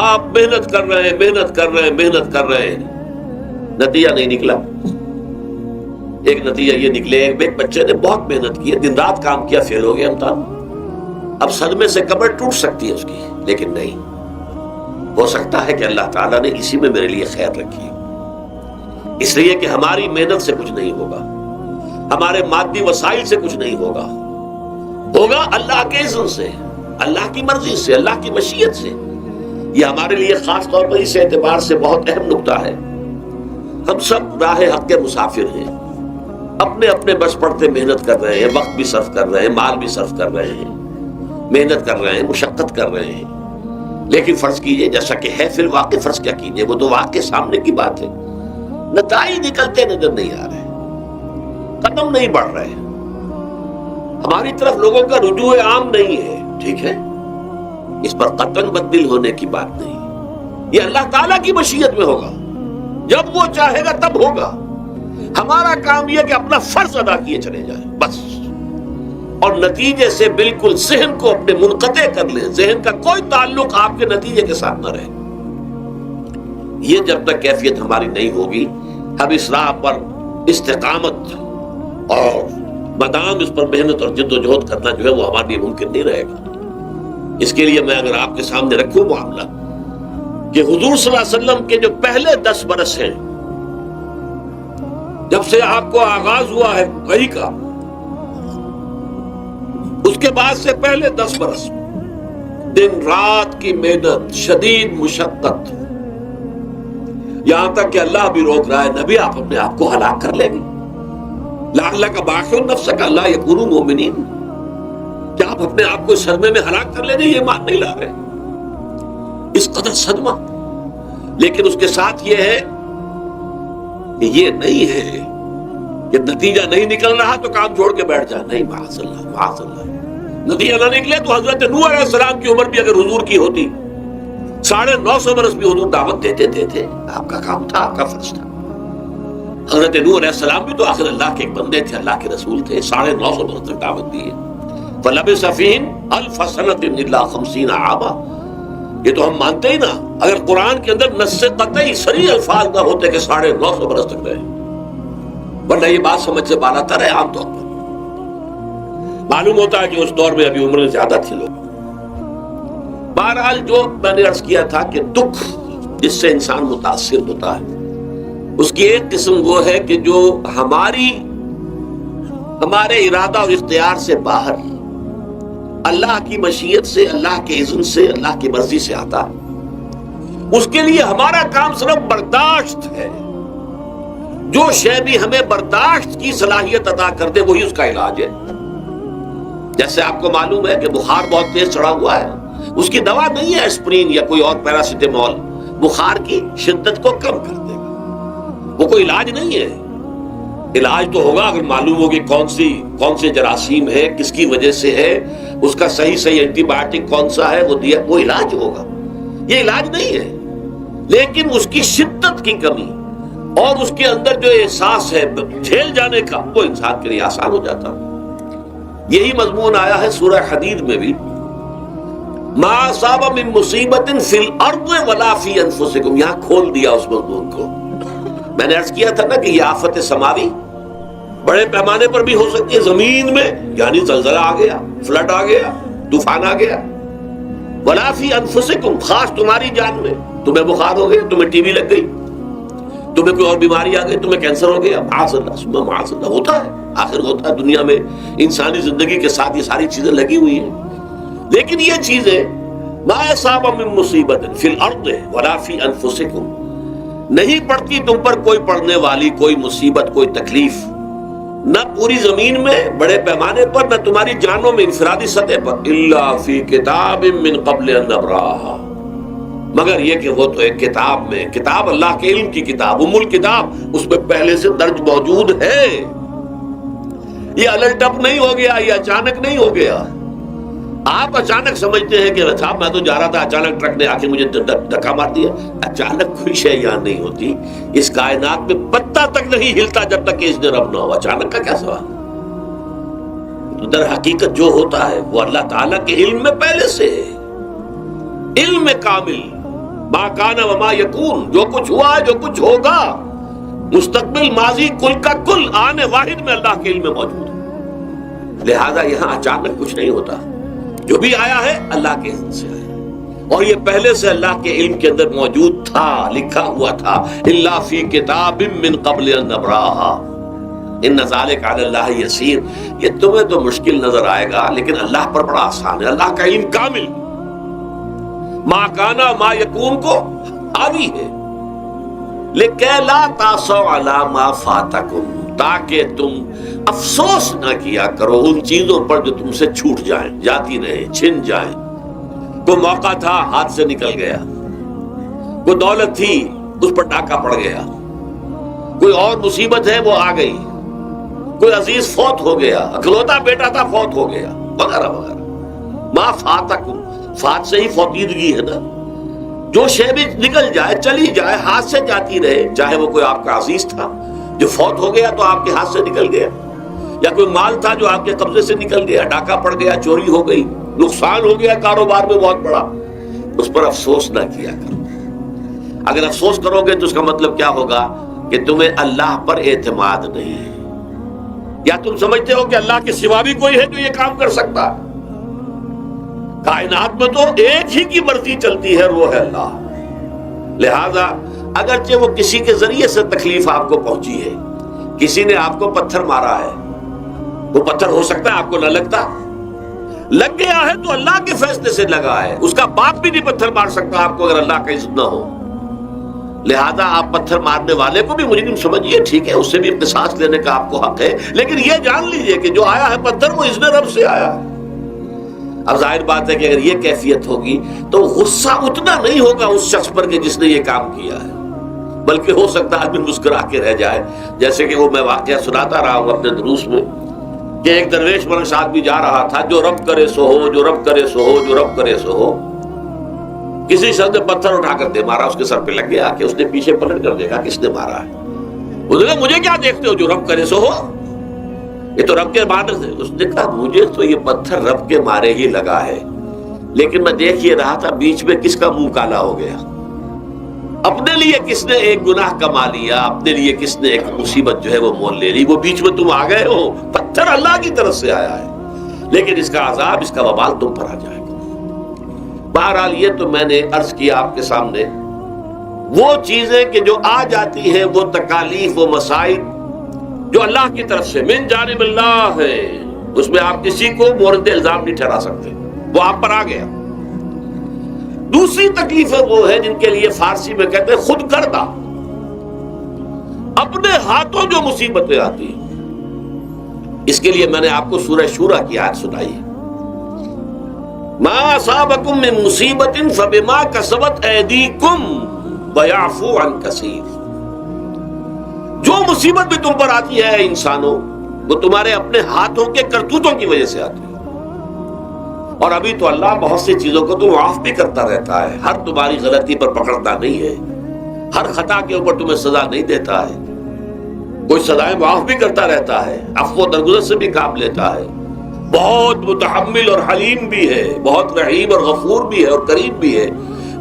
آپ محنت کر رہے ہیں، محنت کر رہے ہیں، محنت کر رہے ہیں، نتیجہ نہیں نکلا. ایک نتیجہ یہ نکلے، ایک بچے نے بہت محنت کی، دن رات کام کیا، فیل ہو گیا امتحان. اب صدمے سے کمر ٹوٹ سکتی ہے اس کی، لیکن نہیں، ہو سکتا ہے کہ اللہ تعالیٰ نے اسی میں میرے لیے خیر رکھی. اس لیے کہ ہماری محنت سے کچھ نہیں ہوگا، ہمارے مادی وسائل سے کچھ نہیں ہوگا، ہوگا اللہ کے اذن سے، اللہ کی مرضی سے، اللہ کی مشیت سے. یہ ہمارے لیے خاص طور پر اس اعتبار سے بہت اہم نقطہ ہے. ہم سب راہ حق کے مسافر ہیں، اپنے اپنے بس پڑتے محنت کر رہے ہیں، وقت بھی صرف کر رہے ہیں، مال بھی صرف کر رہے ہیں، محنت کر رہے ہیں، مشقت کر رہے ہیں، لیکن فرض کیجئے جیسا کہ ہے فی الواقع، فرض کیا کیجئے، وہ تو واقع سامنے کی بات ہے، نتائج نکلتے نظر نہیں آ رہے، قدم نہیں بڑھ رہے، ہماری طرف لوگوں کا رجوع عام نہیں ہے، ٹھیک ہے، اس پر قطعاً بدل ہونے کی بات نہیں، یہ اللہ تعالیٰ کی مشیت میں ہوگا، جب وہ چاہے گا تب ہوگا، ہمارا کام یہ کہ اپنا فرض ادا کیے چلے جائیں بس، اور نتیجے سے بالکل ذہن کو اپنے منقطع کر لیں، ذہن کا کوئی تعلق آپ کے نتیجے کے ساتھ نہ رہے، یہ جب تک کیفیت ہماری نہیں ہوگی، ہم اس راہ پر استقامت اور مدام اس پر محنت اور جد و جہد کرنا جو ہے وہ ہمارے لیے ممکن نہیں رہے گا۔ اس کے لیے میں اگر آپ کے سامنے رکھوں معاملہ کہ حضور صلی اللہ علیہ وسلم کے جو پہلے 10 برس ہیں، جب سے آپ کو آغاز ہوا ہے وحی کا، اس کے بعد سے پہلے 10 برس دن رات کی محنت، شدید مشقت، یہاں تک کہ اللہ بھی روک رہا ہے، نبی آپ اپنے آپ کو ہلاک کر لیں گے، لعلک باخع نفسک الا یکونوا مؤمنین، کیا آپ اپنے آپ کو صدمے میں ہلاک کر لیں گے؟ یہ ایمان نہیں لا رہے، اس قدر صدمہ، لیکن اس کے ساتھ یہ ہے کہ یہ نہیں ہے کہ نتیجہ نہیں نکل رہا تو کام چھوڑ کے بیٹھ جائے، نہیں، معاذ اللہ معاذ اللہ، نتیجہ نہ نکلے تو حضرت نوح علیہ السلام کی عمر بھی اگر حضور کی ہوتی 950 برس بھی حضور دعوت دیتے تھے، آپ کا کام تھا، آپ کا فرض تھا۔ حضرت نوح علیہ السلام بھی تو آخر اللہ کے ایک بندے تھے، اللہ کے رسول تھے، 950 برس تک دعوت دی ہے، فَلَبِثَ فِيهِمْ أَلْفَ سَنَةٍ إِلَّا 50 عَامًا، یہ تو ہم مانتے ہی نا، اگر قرآن کے اندر نص قطعی صریح الفاظ نہ ہوتے کہ 950 برس تک رہے، ورنہ یہ بات سمجھ سے بالاتر ہے۔ عام طور پر معلوم ہوتا ہے کہ اس دور میں ابھی عمر زیادہ تھی لوگ۔ بہرحال جو میں نے عرض کیا تھا کہ دکھ جس سے انسان متاثر ہوتا ہے، اس کی ایک قسم وہ ہے کہ جو ہمارے ارادہ اور اختیار سے باہر، اللہ کی مشیت سے، اللہ کے اذن سے، اللہ کی مرضی سے آتا ہے، اس کے لیے ہمارا کام صرف برداشت ہے، جو شے بھی ہمیں برداشت کی صلاحیت عطا کر دے وہی اس کا علاج ہے۔ جیسے آپ کو معلوم ہے کہ بخار بہت تیز چڑھا ہوا ہے، اس کی دوا نہیں ہے اسپرین یا کوئی اور پیراسیٹامول، بخار کی شدت کو کم کر دے گا، وہ کوئی علاج نہیں ہے۔ علاج تو ہوگا اگر معلوم ہوگی کون سے جراثیم ہے، کس کی وجہ سے ہے، اس کا صحیح اینٹی بایوٹک کون سا ہے، وہ دیا، وہ علاج ہوگا، یہ علاج نہیں ہے۔ لیکن اس کی شدت کی کمی اور اس کے اندر جو احساس ہے جھیل جانے کا، وہ انسان کے لیے آسان ہو جاتا۔ یہی مضمون آیا ہے سورہ حدید میں بھی، ما اصاب من مصیبت فی الارض ولا فی انفسکم، یہاں کھول دیا اس مضمون کو۔ میں نے عرض کیا تھا نا کہ یہ آفت سماوی بڑے پیمانے پر بھی ہو سکتی ہے، زمین میں یعنی زلزلہ آ گیا، فلڈ آ گیا، طوفان آ گیا، ولا فی انفسکم، خاص تمہاری جان میں، تمہیں بخار ہو گیا، تمہیں ٹی بی لگ گئی، تمہیں کوئی اور بیماری آ گئی، تمہیں کینسر ہو گیا، معاذ اللہ ثم معاذ اللہ، ہوتا ہے، آخر ہوتا ہے، دنیا میں انسانی زندگی کے ساتھ یہ ساری چیزیں لگی ہوئی ہیں۔ لیکن یہ چیزیں ما اصاب من مصیبت فی الارض ولا فی انفسکم، نہیں پڑتی تم پر کوئی پڑنے والی کوئی مصیبت، کوئی تکلیف، نہ پوری زمین میں بڑے پیمانے پر، نہ تمہاری جانوں میں انفرادی سطح پر، الا فی کتاب من قبل ان نبراها، مگر یہ کہ وہ تو ایک کتاب میں، کتاب اللہ کے علم کی کتاب، ام الکتاب، اس میں پہلے سے درج موجود ہے، یہ الٹ اپ نہیں ہو گیا، یہ اچانک نہیں ہو گیا۔ آپ اچانک سمجھتے ہیں کہ صاحب میں تو جا رہا تھا، اچانک ٹرک نے آ کے مجھے دھکا مار دیا، اچانک کوئی شے یہاں نہیں ہوتی، اس کائنات میں پتہ تک نہیں ہلتا جب تک کہ اس نے رب نہ ہو، اچانک کا کیا سوال؟ تو در حقیقت جو ہوتا ہے وہ اللہ تعالیٰ کے علم میں پہلے سے ہے، علم کامل، ما کان وما یکون، جو کچھ ہوا ہے، جو کچھ ہوگا، مستقبل، ماضی، کل کا کل، آنے واحد میں اللہ کے علم میں موجود ہے۔ لہذا یہاں اچانک کچھ نہیں ہوتا، جو بھی آیا ہے اللہ کے علم سے آیا، اور یہ پہلے سے اللہ کے علم کے اندر موجود تھا، لکھا ہوا تھا، الا فی کتاب من قبل ان نبراها ان ذلک علی اللہ یسیر، یہ تمہیں تو مشکل نظر آئے گا لیکن اللہ پر بڑا آسان ہے، اللہ کا علم کامل، ما کانا ما یکون کو حاوی ہے، لکہ لا تاسوا علی ما فاتکم، تاکہ تم افسوس نہ کیا کرو ان چیزوں پر جو تم سے چھوٹ جائیں، جاتی رہیں، چھن جائیں۔ کوئی موقع تھا ہاتھ سے نکل گیا، کوئی دولت تھی اس پر ڈاکہ پڑ گیا، کوئی اور مصیبت ہے وہ آ گئی، کوئی عزیز فوت ہو گیا، اکلوتا بیٹا تھا فوت ہو گیا، وغیرہ وغیرہ۔ ما فاتکم، فات سے ہی فوتیدگی ہے نا، جو شے بھی نکل جائے، چلی جائے، ہاتھ سے جاتی رہے، چاہے وہ کوئی آپ کا عزیز تھا جو فوت ہو گیا تو آپ کے ہاتھ سے نکل گیا، یا کوئی مال تھا جو آپ کے قبضے سے نکل گیا، ڈاکہ پڑ گیا، چوری ہو گئی، نقصان ہو گیا کاروبار میں بہت بڑا، اس پر افسوس نہ کیا کرو۔ اگر افسوس کرو گے تو اس کا مطلب کیا ہوگا کہ تمہیں اللہ پر اعتماد نہیں ہے، یا تم سمجھتے ہو کہ اللہ کے سوا بھی کوئی ہے جو یہ کام کر سکتا ہے۔ کائنات میں تو ایک ہی کی مرضی چلتی ہے، وہ ہے اللہ۔ لہذا اگرچہ وہ کسی کے ذریعے سے تکلیف آپ کو پہنچی ہے، کسی نے آپ کو پتھر مارا ہے، وہ پتھر ہو سکتا ہے آپ کو نہ لگتا، لگ گیا ہے تو اللہ کے فیصلے سے لگا ہے، اس کا باپ بھی نہیں پتھر مار سکتا آپ کو اگر اللہ کا عزت نہ ہو۔ لہذا آپ پتھر مارنے والے کو بھی مجرم سمجھیے، ٹھیک ہے، اس سے بھی قصاص لینے کا آپ کو حق ہے، لیکن یہ جان لیجئے کہ جو آیا ہے پتھر وہ اذن رب سے آیا ہے۔ اب ظاہر بات ہے کہ اگر یہ کیفیت ہوگی تو غصہ اتنا نہیں ہوگا اس شخص پر کہ جس نے یہ کام کیا ہے، بلکہ ہو سکتا ہے آدمی مسکرا کے رہ جائے، جیسے کہ وہ میں واقعہ سناتا رہا ہوں اپنے دروس میں کہ ایک درویش منش آدمی جا رہا تھا، جو رب کرے سو ہو، جو رب کرے سو ہو، جو رب کرے سو ہو۔ کسی شخص نے پتھر اٹھا کر دے مارا، اس کے سر پہ لگ گیا کہ اس نے پیچھے پلٹ کر دیکھا کس نے مارا ہے۔ اس نے کہا مجھے کیا دیکھتے ہو، جو رب کرے سو ہو، یہ تو رب کے مارے سے۔ اس نے کہا مجھے تو یہ پتھر رب کے مارے ہی لگا ہے، لیکن میں دیکھ یہ رہا تھا بیچ میں کس کا منہ کالا ہو گیا، اپنے لیے کس نے ایک گناہ کما لیا، اپنے لیے کس نے ایک مصیبت جو ہے وہ مول لے لی، وہ بیچ میں تم آ گئے ہو۔ پتھر اللہ کی طرف سے آیا ہے، لیکن اس کا عذاب، اس کا وبال تم پر آ جائے گا۔ بہرحال یہ تو میں نے عرض کیا آپ کے سامنے، وہ چیزیں کہ جو آ جاتی ہیں، وہ تکالیف، وہ مصائب جو اللہ کی طرف سے من جانب اللہ ہے، اس میں آپ کسی کو مورد الزام نہیں ٹھہرا سکتے، وہ آپ پر آ گیا۔ دوسری تکلیفیں وہ ہیں جن کے لیے فارسی میں کہتے ہیں خود کردہ، اپنے ہاتھوں جو مصیبتیں آتی ہیں۔ اس کے لیے میں نے آپ کو سورہ شورى کی آیت سنائی ہے، ما اصابکم من مصیبت فبما کسبت ایدیکم ویعفو عن کثیر۔ جو مصیبت بھی تم پر آتی ہے انسانوں، وہ تمہارے اپنے ہاتھوں کے کرتوتوں کی وجہ سے آتی ہے، اور ابھی تو اللہ بہت سی چیزوں کو تو معاف بھی کرتا رہتا ہے، ہر تمہاری غلطی پر پکڑتا نہیں ہے، ہر خطا کے اوپر تمہیں سزا نہیں دیتا ہے، کوئی سزائیں معاف بھی کرتا رہتا ہے، عفو و درگزر سے بھی کام لیتا ہے، بہت متحمل اور حلیم بھی ہے، بہت رحیم اور غفور بھی ہے اور کریم بھی ہے۔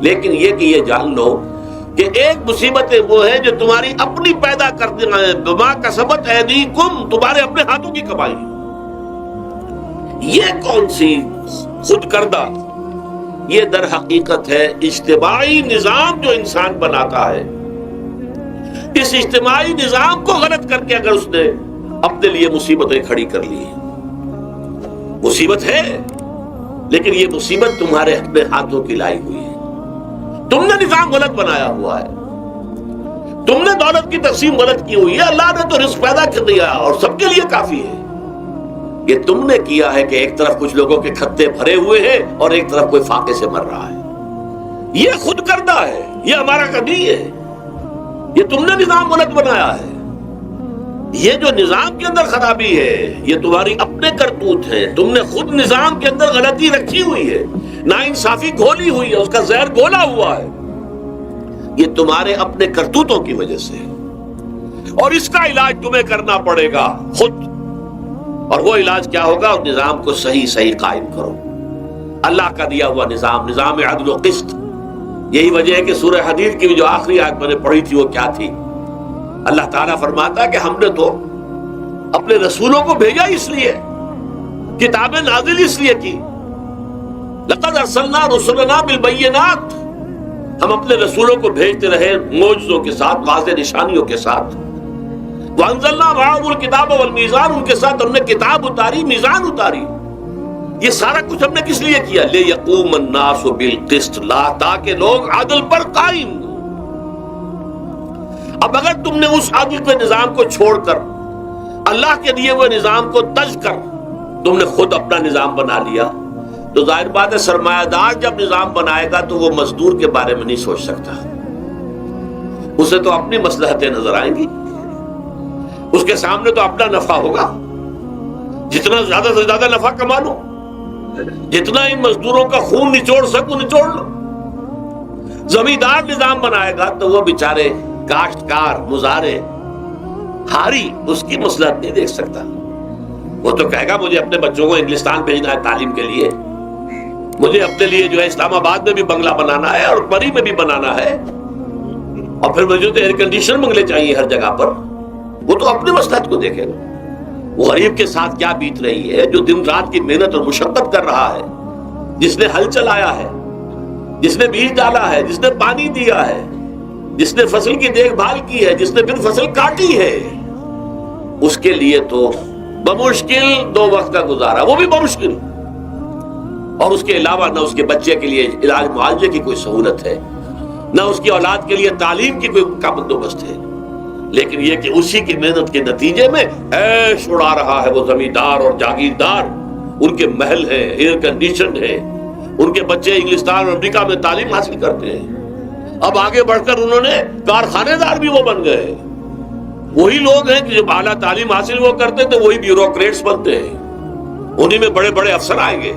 لیکن یہ کہ یہ جان لو کہ ایک مصیبتیں وہ ہیں جو تمہاری اپنی پیدا کرتے ہیں، بما کسبت ایدیکم، تمہارے اپنے ہاتھوں کی کمائی۔ یہ کون سی خود کردہ؟ یہ در حقیقت ہے اجتماعی نظام جو انسان بناتا ہے، اس اجتماعی نظام کو غلط کر کے اگر اس نے اپنے لیے مصیبتیں کھڑی کر لی۔ مصیبت ہے، لیکن یہ مصیبت تمہارے اپنے ہاتھوں کی لائی ہوئی ہے، تم نے نظام غلط بنایا ہوا ہے، تم نے دولت کی تقسیم غلط کی ہوئی ہے۔ اللہ نے تو رزق پیدا کر دیا اور سب کے لیے کافی ہے، یہ تم نے کیا ہے کہ ایک طرف کچھ لوگوں کے کھتے بھرے ہوئے ہیں اور ایک طرف کوئی فاقے سے مر رہا ہے۔ یہ خود کردہ ہے، یہ ہمارا کبھی ہے، یہ تم نے نظام غلط بنایا ہے۔ یہ جو نظام کے اندر خرابی ہے یہ تمہاری اپنے کرتوت ہے، تم نے خود نظام کے اندر غلطی رکھی ہوئی ہے، ناانصافی گھولی ہوئی ہے، اس کا زہر گھولا ہوا ہے، یہ تمہارے اپنے کرتوتوں کی وجہ سے، اور اس کا علاج تمہیں کرنا پڑے گا خود۔ اور وہ علاج کیا ہوگا؟ اس نظام کو صحیح قائم کرو، اللہ کا دیا ہوا نظام، نظام عدل و قسط۔ یہی وجہ ہے کہ سورہ حدید کی جو آخری آیت میں نے پڑھی تھی وہ کیا تھی؟ اللہ تعالیٰ فرماتا ہے کہ ہم نے تو اپنے رسولوں کو بھیجا اس لیے، کتابیں نازل اس لیے کی، لقد ارسلنا رسلنا بالبینات، ہم اپنے رسولوں کو بھیجتے رہے معجزوں کے ساتھ، واضح نشانیوں کے ساتھ۔ وانزلنا معهم الکتاب والمیزان، ان کے ساتھ ہم نے کتاب اتاری، میزان اتاری۔ یہ سارا کچھ ہم نے کس لیے کیا؟ لیقوم الناس بالقسط، تاکہ لوگ عدل پر قائم ہوں۔ اب اگر تم نے اس عدل کے نظام کو چھوڑ کر اللہ کے دیے ہوئے نظام کو تج کر تم نے خود اپنا نظام بنا لیا، تو ظاہر بات ہے سرمایہ دار جب نظام بنائے گا تو وہ مزدور کے بارے میں نہیں سوچ سکتا، اسے تو اپنی مصلحتیں نظر آئیں گی، اس کے سامنے تو اپنا نفع ہوگا، جتنا زیادہ سے زیادہ نفع کما لو، جتنا ان مزدوروں کا خون نچوڑ سکو نچوڑ لو۔ زمیندار نظام بنائے گا تو وہ بیچارے کاشتکار مزارع ہاری اس کی مصلحت نہیں دیکھ سکتا، وہ تو کہے گا مجھے اپنے بچوں کو انگلستان بھیجنا ہے تعلیم کے لیے، مجھے اپنے لیے جو ہے اسلام آباد میں بھی بنگلہ بنانا ہے اور پری میں بھی بنانا ہے، اور پھر مجھے تو ایئر کنڈیشن بنگلے چاہیے ہر جگہ پر۔ وہ تو اپنی مصلحت کو دیکھے گا، وہ غریب کے ساتھ کیا بیت رہی ہے جو دن رات کی محنت اور مشقت کر رہا ہے، جس نے ہل چلایا ہے، جس نے بیج ڈالا ہے، جس نے پانی دیا ہے، جس نے فصل کی دیکھ بھال کی ہے، جس نے پھر فصل کاٹی ہے، اس کے لیے تو بمشکل 2 وقت کا گزارا، وہ بھی بمشکل، اور اس کے علاوہ نہ اس کے بچے کے لیے علاج معالجے کی کوئی سہولت ہے، نہ اس کی اولاد کے لیے تعلیم کی کوئی کا بندوبست ہے، لیکن یہ کہ اسی کی محنت کے نتیجے میں عیش اڑا رہا ہے وہ زمیندار اور جاگیردار، ان کے محل ہیں، ایئر کنڈیشن ہے، ان کے بچے انگلستان اور امریکہ میں تعلیم حاصل کرتے ہیں، اب آگے بڑھ کر انہوں نے کارخانے دار بھی وہ بن گئے، وہی لوگ ہیں کہ جب اعلیٰ تعلیم حاصل وہ کرتے تھے وہی بیوروکریٹس بنتے ہیں، انہی میں بڑے بڑے افسر آئیں گے۔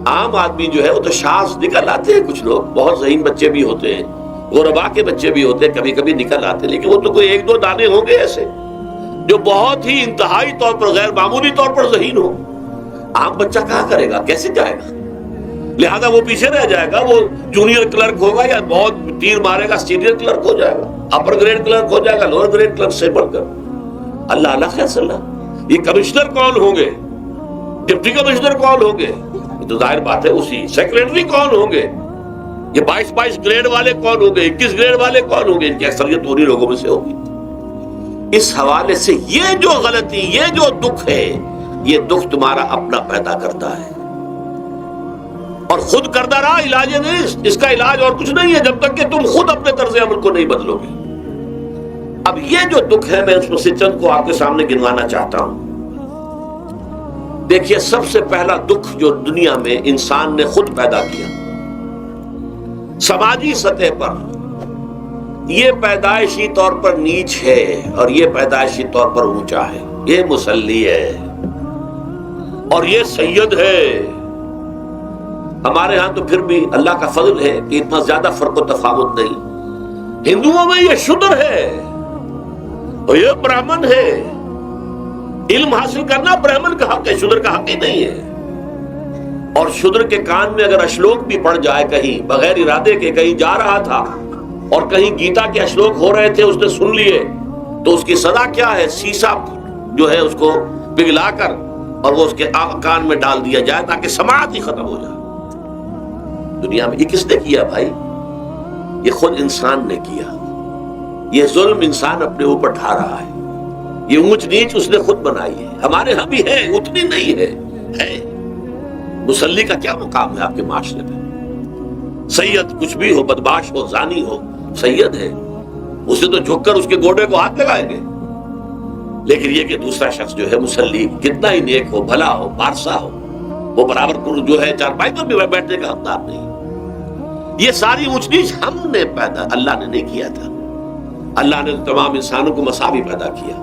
عام آدمی جو ہے وہ تو شاذ نکل آتے ہیں، کچھ لوگ بہت ذہین بچے بھی ہوتے ہیں، غربا کے بچے بھی ہوتے ہیں، کبھی کبھی نکل آتے ہیں، لیکن وہ تو کوئی 1-2 دانے ہوں گے ایسے جو بہت ہی انتہائی طور پر غیر معمولی طور پر ذہین ہو۔ عام بچہ کہاں کرے گا، کیسے جائے گا؟ لہذا وہ پیچھے رہ جائے گا، وہ جونیئر کلرک ہوگا یا بہت تیر مارے گا سینئر کلرک ہو جائے گا، اپر گریڈ کلرک ہو جائے گا لوور گریڈ کلرک سے بڑھ کر۔ اللہ اللہ خیر صلی اللہ، یہ کمشنر کون ہوں گے، ڈپٹی کمشنر کون ہوں گے، یہ تو ظاہر بات ہے اسی، سیکریٹری کون ہوں گے، یہ 22 گریڈ والے کون ہوں گے، 21 گریڈ والے کون ہوں گے، ان کی اکثریت انہی لوگوں میں سے ہوگی۔ اس حوالے سے یہ جو غلطی، یہ جو دکھ ہے، یہ دکھ تمہارا اپنا پیدا کرتا ہے، اور خود کردہ رہا علاج نہیں، اس کا علاج اور کچھ نہیں ہے جب تک کہ تم خود اپنے طرز عمل کو نہیں بدلو گے۔ اب یہ جو دکھ ہے میں اس میں سے چند کو آپ کے سامنے گنوانا چاہتا ہوں۔ دیکھیے، سب سے پہلا دکھ جو دنیا میں انسان نے خود پیدا کیا، سماجی سطح پر، یہ پیدائشی طور پر نیچ ہے اور یہ پیدائشی طور پر اونچا ہے، یہ مسلی ہے اور یہ سید ہے۔ ہمارے ہاں تو پھر بھی اللہ کا فضل ہے کہ اتنا زیادہ فرق و تفاوت نہیں، ہندوؤں میں یہ شودر ہے اور یہ برہمن ہے، علم حاصل کرنا برہمن کا حق ہے، شودر کا حق ہی نہیں ہے۔ اور شودر کے کان میں اگر اشلوک بھی پڑ جائے کہیں بغیر ارادے کے، کہیں جا رہا تھا اور کہیں گیتا کے اشلوک ہو رہے تھے، اس نے سن لیے، تو اس کی سزا کیا ہے؟ سیسا جو ہے اس کو پگھلا کر اور وہ اس کے کان میں ڈال دیا جائے تاکہ سماعت ہی ختم ہو جائے۔ دنیا میں یہ کس نے کیا بھائی؟ یہ خود انسان نے کیا، یہ ظلم انسان اپنے اوپر ڈھا رہا ہے، یہ اونچ نیچ اس نے خود بنائی ہے۔ ہمارے ہاں بھی ہے، اتنی نہیں ہے۔ مسلی کا کیا مقام ہے آپ کے معاشرے میں؟ سید کچھ بھی ہو، بدمعاش ہو، زانی ہو، سید ہے، اسے تو جھک کر اس کے گوڑے کو ہاتھ لگائیں گے، لیکن یہ کہ دوسرا شخص جو ہے مسلی کتنا ہی نیک ہو، بھلا ہو، پارسا ہو، وہ برابر جو ہے چارپائی پر بھی بیٹھنے کا حقدار نہیں۔ یہ ساری اونچ نیچ ہم نے پیدا، اللہ نے نہیں کیا تھا۔ اللہ نے تمام انسانوں کو مساوی پیدا کیا۔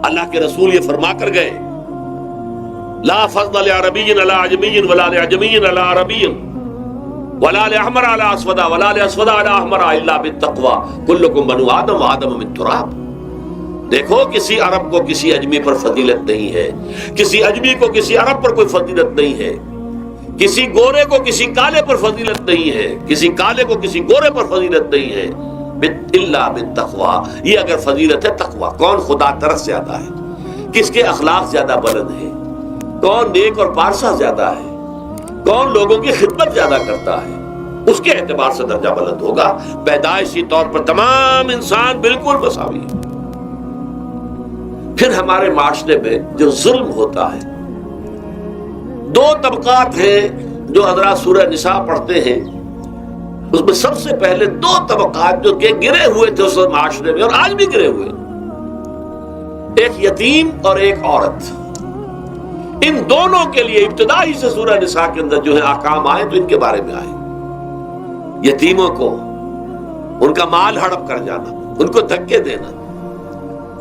اللہ کے رسول یہ فرما کر گئے، لا فضل لعربی علی عجمی ولا لعجمی علی عربی ولا لأحمر علی اسود ولا لأسود علی احمر الا بالتقوی کلکم بنو آدم وآدم من تراب۔ دیکھو، کسی عرب کو کسی اجمی پر فضیلت نہیں ہے، کسی اجمی کو کسی عرب پر کوئی فضیلت نہیں ہے، کسی گورے کو کسی کالے پر فضیلت نہیں ہے، کسی کالے کو کسی گورے پر فضیلت نہیں ہے، الا بالتقوی۔ یہ اگر فضیلت ہے تقوی، کون خدا ترس زیادہ ہے، کس کے اخلاق زیادہ بلند ہے، کون نیک اور پارسا زیادہ ہے، کون لوگوں کی خدمت زیادہ کرتا ہے، اس کے اعتبار سے درجہ بلند ہوگا۔ پیدائشی طور پر تمام انسان بالکل مساوی ہے۔ پھر ہمارے معاشرے میں جو ظلم ہوتا ہے، 2 طبقات ہیں جو حضرات سورہ نساء پڑھتے ہیں، اس میں سب سے پہلے 2 طبقات جو کہ گرے ہوئے تھے اس معاشرے میں اور آج بھی گرے ہوئے، ایک یتیم اور ایک عورت، ان دونوں کے لیے ابتدائی سے سورہ نساء کے اندر جو ہے احکام آئے تو ان کے بارے میں آئے۔ یتیموں کو ان کا مال ہڑپ کر جانا، ان کو دھکے دینا۔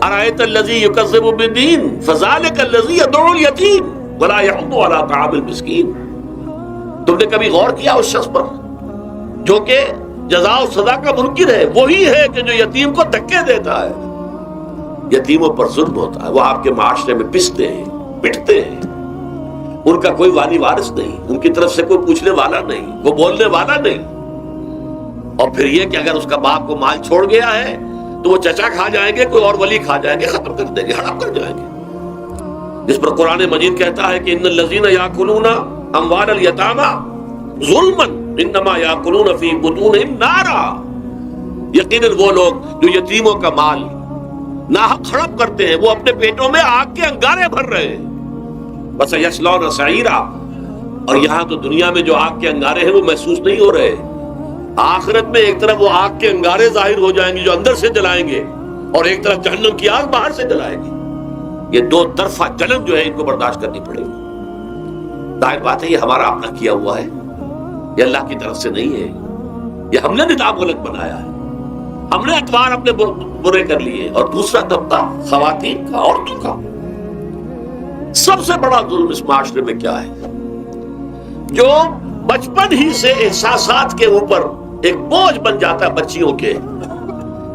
ارأیت الذی یکذب بالدین فذلک الذی یدعو الیتیم ولا یحض علی طعام المسکین۔ تم نے کبھی غور کیا اس شخص پر جو کہ جزا و سزا کا منکر ہے؟ وہی ہے کہ جو یتیم کو دھکے دیتا ہے، یتیموں پر ظلم ہوتا ہے، وہ آپ کے معاشرے میں پستے ہیں، پٹتے ہیں، ان کا کوئی والی وارث نہیں، ان کی طرف سے کوئی پوچھنے والا نہیں، وہ بولنے والا نہیں۔ اور پھر یہ کہ اگر اس کا باپ کو مال چھوڑ گیا ہے تو وہ چچا کھا جائیں گے، کوئی اور ولی کھا جائیں گے، ختم کر دیں گے، ہڑپ کر جائیں گے۔ جس پر قرآن مجید کہتا ہے کہ ان الذین یاکلون اموال الیتامی ظلما انما یاکلون فی بطونہم نارا، یقیناً وہ لوگ جو یتیموں کا مال ناحق ہڑپ کرتے ہیں وہ اپنے پیٹوں میں آگ کے انگارے بھر رہے ہیں۔ بس یصلون سعیرا، اور یہاں تو دنیا میں جو آگ کے انگارے ہیں وہ محسوس نہیں ہو رہے، آخرت میں ایک طرف وہ آگ کے انگارے ظاہر ہو جائیں گے جو اندر سے جلائیں گے، اور ایک طرف جہنم کی آگ باہر سے جلائے گی۔ یہ دو طرفہ جلن جو ہے ان کو برداشت کرنی پڑے گی۔ ظاہر بات ہے یہ ہمارا اپنا کیا ہوا ہے، یہ اللہ کی طرف سے نہیں ہے، یہ ہم نے نظام غلط بنایا ہے، ہم نے اطوار اپنے برے کر لیے۔ اور دوسرا طبقہ خواتین کا، عورتوں کا۔ سب سے بڑا ظلم اس معاشرے میں کیا ہے؟ جو بچپن ہی سے احساسات کے اوپر ایک بوجھ بن جاتا ہے بچیوں کے،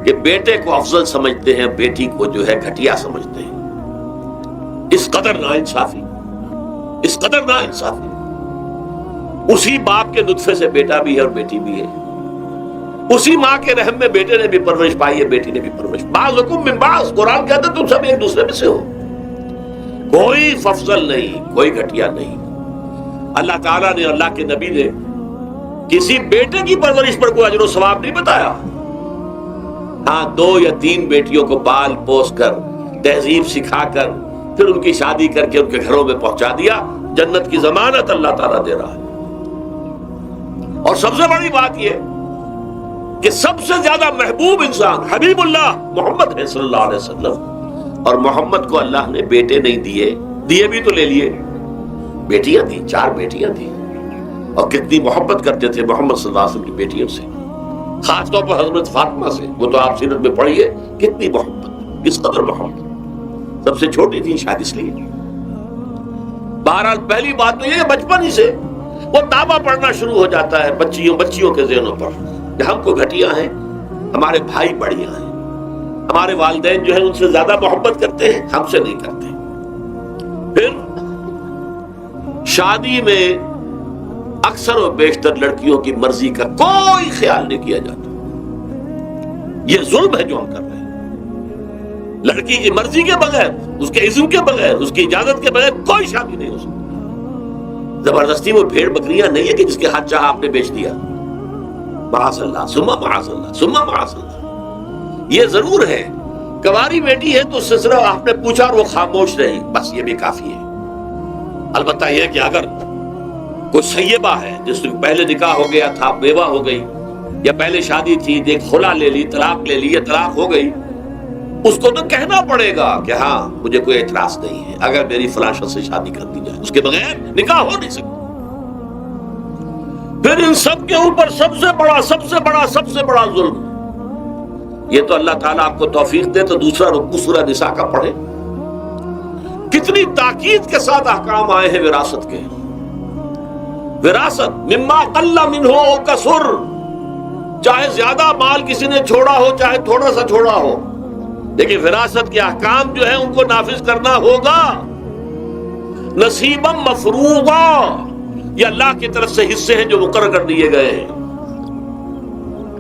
کہ بیٹے کو افضل سمجھتے ہیں، بیٹی کو جو ہے گھٹیا سمجھتے ہیں۔ اس قدر ناانصافی، اس قدر ناانصافی۔ اسی باپ کے نطفے سے بیٹا بھی ہے اور بیٹی بھی ہے، اسی ماں کے رحم میں بیٹے نے بھی پرورش پائی ہے، بیٹی نے بھی پرورش۔ بعضکم من بعض، قرآن کہتا ہے تم سب ایک دوسرے میں سے ہو، کوئی افضل نہیں، کوئی گھٹیا نہیں۔ اللہ تعالیٰ نے، اللہ کے نبی نے کسی بیٹے کی پرورش پر کوئی اجر و ثواب نہیں بتایا۔ ہاں، 2 یا 3 بیٹیوں کو پال پوس کر، تہذیب سکھا کر، پھر ان کی شادی کر کے ان کے گھروں میں پہنچا دیا، جنت کی ضمانت اللہ تعالیٰ دے رہا ہے۔ اور سب سے بڑی بات یہ کہ سب سے زیادہ محبوب انسان حبیب اللہ محمد ہے صلی اللہ علیہ وسلم، اور محمد کو اللہ نے بیٹے نہیں دیے، دیے بھی تو لے لیے، بیٹیاں تھیں، 4 بیٹیاں تھیں، اور کتنی محبت کرتے تھے محمد صلی اللہ علیہ وسلم کی بیٹیوں سے، خاص طور پر حضرت فاطمہ سے۔ وہ تو آپ سیرت میں پڑھیے کتنی محبت، کس قدر محبت، سب سے چھوٹی تھی شاید اس لیے۔ بہرحال پہلی بات تو یہ بچپن ہی سے وہ دعویٰ پڑھنا شروع ہو جاتا ہے بچیوں کے ذہنوں پر کہ ہم کو گھٹیا ہیں، ہمارے بھائی بڑھیا ہیں، ہمارے والدین جو ہیں ان سے زیادہ محبت کرتے ہیں، ہم سے نہیں کرتے۔ پھر شادی میں اکثر و بیشتر لڑکیوں کی مرضی کا کوئی خیال نہیں کیا جاتا۔ یہ ظلم ہے جو ہم کر رہے ہیں۔ لڑکی کی مرضی کے بغیر، اس کے اذن کے بغیر، اس کی اجازت کے بغیر کوئی شادی نہیں ہو سکتی۔ زبردستی وہ بھیڑ بکریاں نہیں ہے کہ جس کے ہاتھ چاہا آپ نے بیچ دیا، معاذ اللہ ثم معاذ اللہ ثم معاذ اللہ۔ یہ ضرور ہے کنواری بیٹی ہے تو اس سے صرف آپ نے پوچھا اور وہ خاموش رہی، بس یہ بھی کافی ہے۔ البتہ یہ کہ اگر کوئی سیبہ ہے جس سے پہلے نکاح ہو گیا تھا، بیوہ ہو گئی، یا پہلے شادی تھی، ایک خلا لے لی، طلاق لے لی، یا طلاق ہو گئی، اس کو تو کہنا پڑے گا کہ ہاں مجھے کوئی اعتراض نہیں ہے اگر میری فلاں شخص سے شادی کر دی جائے، اس کے بغیر نکاح ہو نہیں سکتا۔ پھر ان سب کے اوپر سب سے بڑا ظلم، یہ تو اللہ تعالیٰ آپ کو توفیق دے تو دوسرا رکوع سورہ نساء کا پڑھے، کتنی تاکید کے ساتھ احکام آئے ہیں وراثت کے۔ وراثت مما قل منہ او کثر، چاہے زیادہ مال کسی نے چھوڑا ہو چاہے تھوڑا سا چھوڑا ہو، لیکن وراثت کے احکام جو ہیں ان کو نافذ کرنا ہوگا۔ نصیبا مفروضا، یہ اللہ کی طرف سے حصے ہیں جو مقرر کر دیے گئے ہیں۔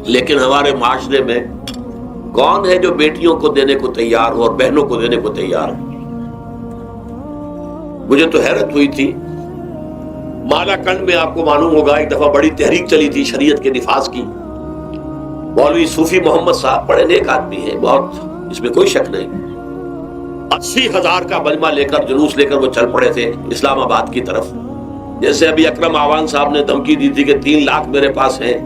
لیکن ہمارے معاشرے میں کون ہے جو بیٹیوں کو دینے کو تیار ہو اور بہنوں کو دینے کو تیار ہو؟ مجھے تو حیرت ہوئی تھی، مالا کنڈ میں آپ کو معلوم ہوگا ایک دفعہ بڑی تحریک چلی تھی شریعت کے نفاذ کی۔ مولوی صوفی محمد صاحب بڑے نیک آدمی ہیں، بہت، اس میں کوئی شک نہیں۔ 80,000 کا مجمع لے کر، جلوس لے کر وہ چل پڑے تھے اسلام آباد کی طرف۔ جیسے ابھی اکرم آوان صاحب نے دھمکی دی تھی کہ 3 لاکھ میرے پاس ہیں،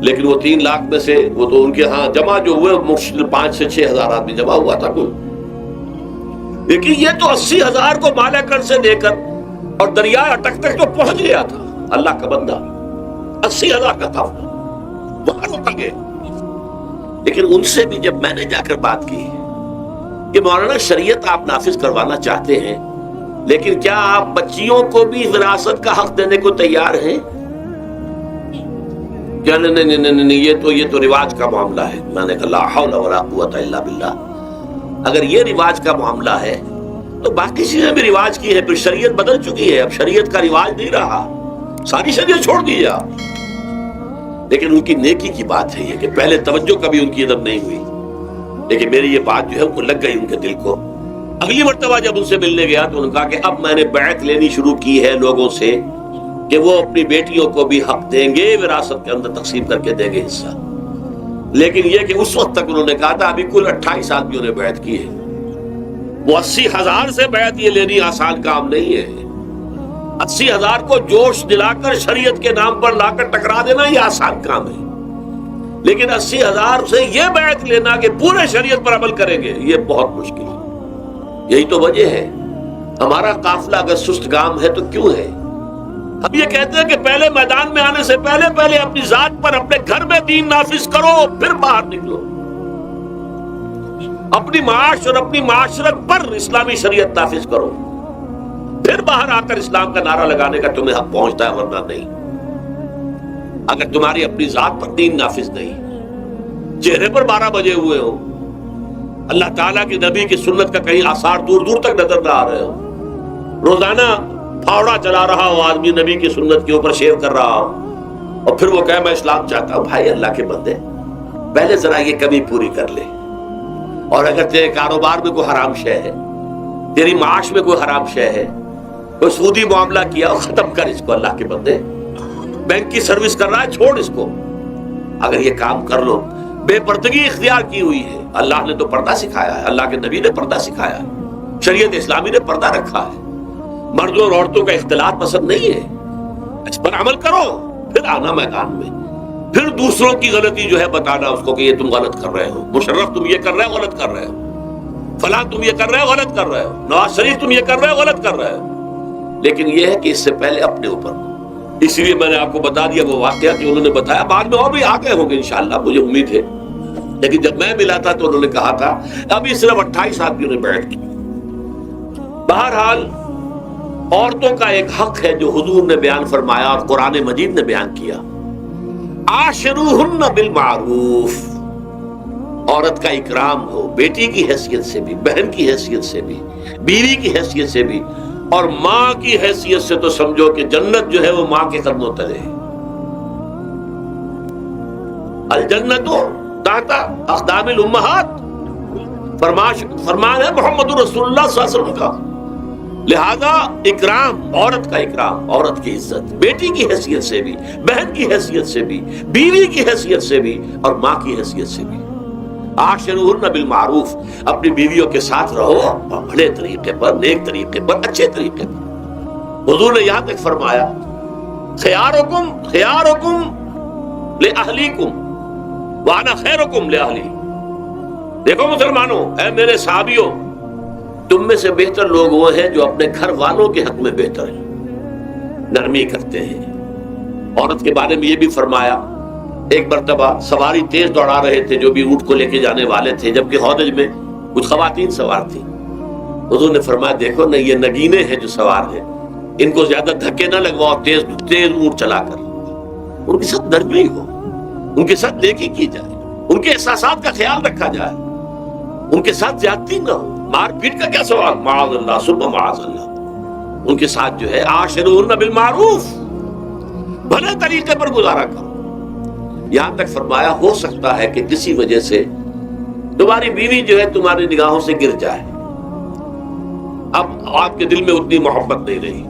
لیکن وہ 3 لاکھ میں سے وہ تو ان کے ہاں جمع جو ہوئے مشکل 5 سے 6 ہزار آدمی جمع ہوا تھا کوئی۔ لیکن یہ تو 80,000 کو مالا کر سے دے کر اور دریا اٹک تک تو پہنچ گیا تھا اللہ کا بندہ، 80,000 کا تھا وہاں رک گئے۔ لیکن ان سے بھی جب میں نے جا کر بات کی کہ مولانا شریعت آپ نافذ کروانا چاہتے ہیں، لیکن کیا آپ بچیوں کو بھی وراثت کا حق دینے کو تیار ہیں؟ کیا نہیں، یہ تو رواج کا معاملہ ہے۔ میں نے کہا لا حول ولا قوت الا باللہ، اگر یہ رواج کا معاملہ ہے تو باقی چیزیں بھی رواج کی ہے، پھر شریعت بدل چکی ہے، اب شریعت کا رواج نہیں رہا، ساری شریعت چھوڑ دی آپ۔ لیکن ان کی نیکی کی بات ہے یہ کہ پہلے توجہ کبھی ان کی ادب نہیں ہوئی، لیکن میری یہ بات جو ہے ان کو لگ گئی ان کے دل کو۔ اگلی مرتبہ جب ان سے ملنے گیا تو انہوں نے کہا کہ اب میں نے بیعت لینی شروع کی ہے لوگوں سے کہ وہ اپنی بیٹیوں کو بھی حق دیں گے، وراثت کے اندر تقسیم کر کے دیں گے حصہ۔ لیکن یہ کہ اس وقت تک انہوں نے کہا تھا ابھی کل 28 آدمیوں نے بیعت کی ہے، وہ 80,000 سے بیعت یہ لینی آسان کام نہیں ہے۔ 80,000 کو جوش دلا کر شریعت کے نام پر لا کر ٹکرا دینا یہ آسان کام ہے، لیکن 80,000 سے یہ بیعت لینا کہ پورے شریعت پر عمل کریں گے یہ بہت مشکل ہے۔ یہی تو وجہ ہے ہمارا قافلہ اگر سست گام ہے تو کیوں ہے؟ ہم یہ کہتے ہیں کہ پہلے میدان میں آنے سے پہلے اپنی ذات پر اپنے گھر میں دین نافذ کرو، پھر باہر نکلو، اپنی معاش اور اپنی معاشرت پر اسلامی شریعت نافذ کرو، پھر باہر آ کر اسلام کا نعرہ لگانے کا تمہیں حق پہنچتا ہے، ورنہ نہیں۔ اگر تمہاری اپنی ذات پر دین نافذ نہیں، چہرے پر 12 بجے ہوئے ہو، اللہ تعالیٰ کی نبی کی سنت کا کہیں آثار دور دور تک نظر نہ آ رہے ہو، روزانہ پھاوڑا چلا رہا ہو آدمی نبی کی سنت کے اوپر شیو کر رہا ہو، اور پھر وہ کہے میں اسلام چاہتا ہوں، بھائی اللہ کے بندے پہلے ذرا یہ کمی پوری کر لے۔ اور اگر تیرے کاروبار میں کوئی حرام شے ہے، تیری معاش میں کوئی حرام شے ہے، کوئی سودی معاملہ کیا، ختم کر اس کو اللہ کے بندے۔ بینک کی سروس کر رہا ہے، چھوڑ اس کو۔ اگر یہ کام کر لو، بے پردگی اختیار کی ہوئی ہے، اللہ نے تو پردہ سکھایا ہے، اللہ کے نبی نے پردہ سکھایا ہے، شریعت اسلامی نے پردہ رکھا ہے، مردوں اور عورتوں کا اختلاط پسند نہیں ہے، اس پر عمل کرو، پھر آنا میدان میں، پھر دوسروں کی غلطی جو ہے بتانا اس کو کہ یہ تم غلط کر رہے ہو، مشرف تم یہ کر رہے ہو، غلط کر رہے ہو، فلاں تم یہ کر رہے ہو، غلط کر رہے ہو، نواز شریف تم یہ کر رہے ہو، غلط کر رہے ہو۔ لیکن یہ ہے کہ اس سے پہلے اپنے اوپر، اس لیے میں نے آپ کو بتا دیا وہ واقعہ جو انہوں نے بتایا، بعد میں اور بھی آگے ہوں گے انشاءاللہ، مجھے امید ہے، لیکن جب میں ملا تھا تو انہوں نے کہا تھا ابھی صرف 28 آدمیوں نے بیعت کی۔ بہرحال عورتوں کا ایک حق ہے جو حضور نے بیان فرمایا اور قرآن مجید نے بیان کیا، عاشروہن بالمعروف، عورت کا اکرام ہو، بیٹی کی حیثیت سے بھی، بہن کی حیثیت سے بھی، بیوی کی حیثیت سے بھی، اور ماں کی حیثیت سے تو سمجھو کہ جنت جو ہے وہ ماں کے قدموں تلے ہے۔ الجنت تحت اقدام الامہات، فرمان ہے محمد رسول اللہ صلی اللہ علیہ وسلم کا۔ لہذا اکرام، عورت کا اکرام، عورت کی عزت، بیٹی کی حیثیت سے بھی، بہن کی حیثیت سے بھی، بیوی کی حیثیت سے بھی، اور ماں کی حیثیت سے بھی۔ عاشروہن بالمعروف، اپنی بیویوں کے ساتھ رہو بڑے طریقے پر، نیک طریقے پر، اچھے طریقے پر۔ حضور نے یہاں تک فرمایا خیارکم خیارکم لأہلیکم وانا خیرکم لأہلی۔ دیکھو مسلمانوں، اے میرے صحابیوں، تم میں سے بہتر لوگ وہ ہیں جو اپنے گھر والوں کے حق میں بہتر ہیں، نرمی کرتے ہیں۔ عورت کے بارے میں یہ بھی فرمایا، ایک مرتبہ سواری تیز دوڑا رہے تھے جو بھی اونٹ کو لے کے جانے والے تھے، جبکہ ہودج میں کچھ خواتین سوار تھیں۔ حضور نے فرمایا دیکھو نہ، یہ نگینے ہیں جو سوار ہیں، ان کو زیادہ دھکے نہ لگواؤ تیز تیز اونٹ چلا کر، ان کے ساتھ نرمی ہو، ان کے ساتھ نیکی کی جائے، ان کے احساسات کا خیال رکھا جائے، ان کے ساتھ زیادتی نہ ہو، مار پیٹ کا کیا سوال، معاذ اللہ ثم معاذ اللہ۔ ان کے ساتھ جو ہے عاشروہن بالمعروف، بھلے طریقے پر گزارا کرو۔ یہاں تک فرمایا ہو سکتا ہے کہ کسی وجہ سے تمہاری بیوی جو ہے تمہاری نگاہوں سے گر جائے، اب آپ کے دل میں اتنی محبت نہیں رہی،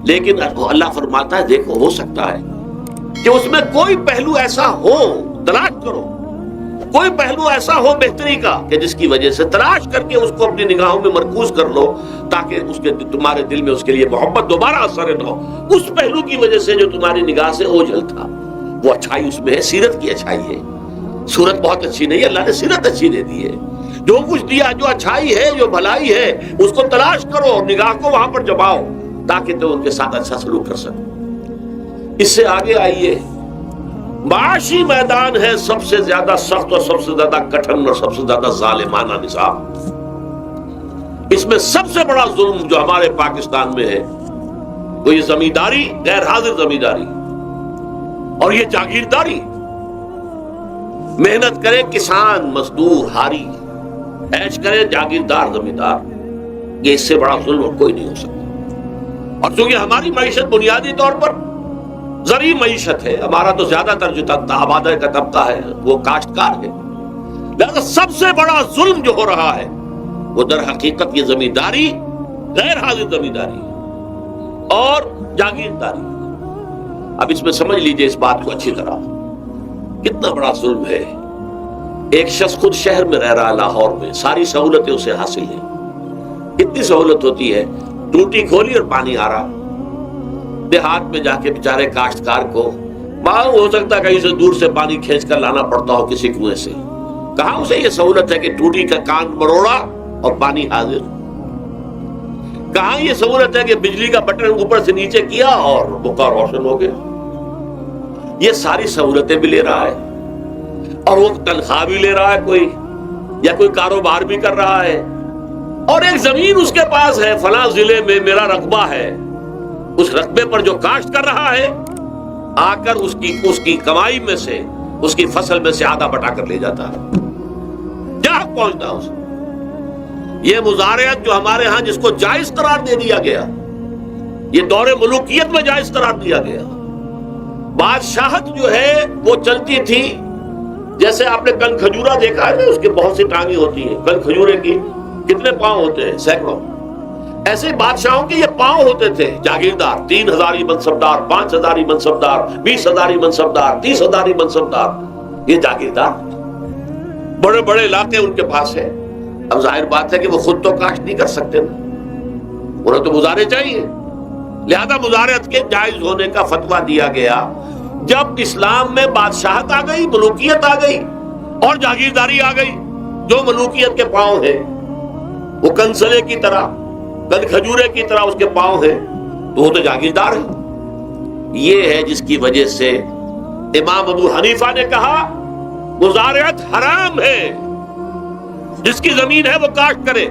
لیکن اللہ فرماتا ہے دیکھو ہو سکتا ہے کہ اس میں کوئی پہلو ایسا ہو، تلاش کرو، کوئی پہلو ایسا ہو بہتری کا کہ جس کی وجہ سے تلاش کر کے اس کو اپنی نگاہوں میں مرکوز کر لو، تاکہ اس کے تمہارے دل میں اس کے لیے محبت دوبارہ اثر نہ ہو۔ اس پہلو کی وجہ سے جو تمہاری نگاہ سے اوجھل تھا، وہ اچھائی اس میں ہے، سیرت کی اچھائی ہے۔ صورت بہت اچھی نہیں ہے، اللہ نے سیرت اچھی دے دی ہے، جو کچھ دیا، جو اچھائی ہے، جو بھلائی ہے، اس کو تلاش کرو اور نگاہ کو وہاں پر جماؤ تاکہ تم ان کے ساتھ اچھا سلوک کر سکو۔ اس سے آگے آئیے، معاشی میدان ہے سب سے زیادہ سخت اور سب سے زیادہ کٹھن اور سب سے زیادہ ظالمانہ نظام۔ اس میں سب سے بڑا ظلم جو ہمارے پاکستان میں ہے وہ یہ زمینداری، غیر حاضر زمینداری اور یہ جاگیرداری۔ محنت کرے کسان مزدور ہاری، عیش کرے جاگیردار زمیندار، یہ اس سے بڑا ظلم کوئی نہیں ہو سکتا۔ اور چونکہ ہماری معیشت بنیادی طور پر زرعی معیشت ہے، ہمارا تو زیادہ تر جو آبادی کا طبقہ ہے وہ کاشتکار ہے، لہذا سب سے بڑا ظلم جو ہو رہا ہے وہ در حقیقت یہ زمینداری، غیر حاضر زمینداری اور جاگیرداری۔ اب اس میں سمجھ لیجئے اس بات کو اچھی طرح، کتنا بڑا ظلم ہے۔ ایک شخص خود شہر میں رہ رہا ہے، لاہور میں، ساری سہولتیں اسے حاصل ہیں۔ کتنی سہولت ہوتی ہے، ٹوٹی کھولی اور پانی آ رہا۔ دیہات میں جا کے بیچارے کاشتکار کو معلوم ہو سکتا ہے کہیں سے دور سے پانی کھینچ کر لانا پڑتا ہو کسی کنویں سے۔ کہاں اسے یہ سہولت ہے کہ ٹوٹی کا کان مروڑا اور پانی حاضر؟ کہاں یہ سہولت ہے کہ بجلی کا بٹن اوپر سے نیچے کیا اور بکا روشن ہو گیا؟ یہ ساری سہولتیں بھی لے رہا ہے اور وہ تنخواہ بھی لے رہا ہے کوئی، یا کوئی کاروبار بھی کر رہا ہے، اور ایک زمین اس کے پاس ہے، فلاں ضلع میں میرا رقبہ ہے، اس رقبے پر جو کاشت کر رہا ہے آ کر اس کی کمائی میں سے، اس کی فصل میں سے آدھا بٹا کر لے جاتا ہے، جہاں پہنچتا ہے اسے۔ یہ مزارعت جو ہمارے ہاں جس کو جائز قرار دے دیا گیا، یہ دور ملوکیت میں جائز قرار دیا گیا۔ بادشاہت جو ہے وہ چلتی تھی، جیسے آپ نے کن کھجورا دیکھا ہے نا، اس کے بہت سی ٹانگیں ہوتی ہیں، کن کھجورے کی کتنے پاؤں ہوتے ہیں؟ سینکڑوں۔ ایسے بادشاہوں کے یہ پاؤں ہوتے تھے، جاگیردار، 3000 منصبدار، 5000 منصبدار، 20,000 منصبدار، 30,000 منصبدار، یہ جاگیردار، بڑے بڑے علاقے ان کے پاس ہے۔ اب ظاہر بات ہے کہ وہ خود تو کاشت نہیں کر سکتے، انہیں تو مزارع چاہیے، لہذا مزارعت کے جائز ہونے کا فتویٰ دیا گیا۔ جب اسلام میں بادشاہت آ گئی، ملوکیت آ گئی اور جاگیرداری آ گئی، جو ملوکیت کے پاؤں ہیں وہ کنسلے کی طرح، کن کھجورے کی طرح اس کے پاؤں ہیں، تو وہ تو جاگیردار ہے۔ یہ ہے جس کی وجہ سے امام ابو حنیفہ نے کہا مزارعت حرام ہے، جس کی زمین ہے وہ کاشت کرے،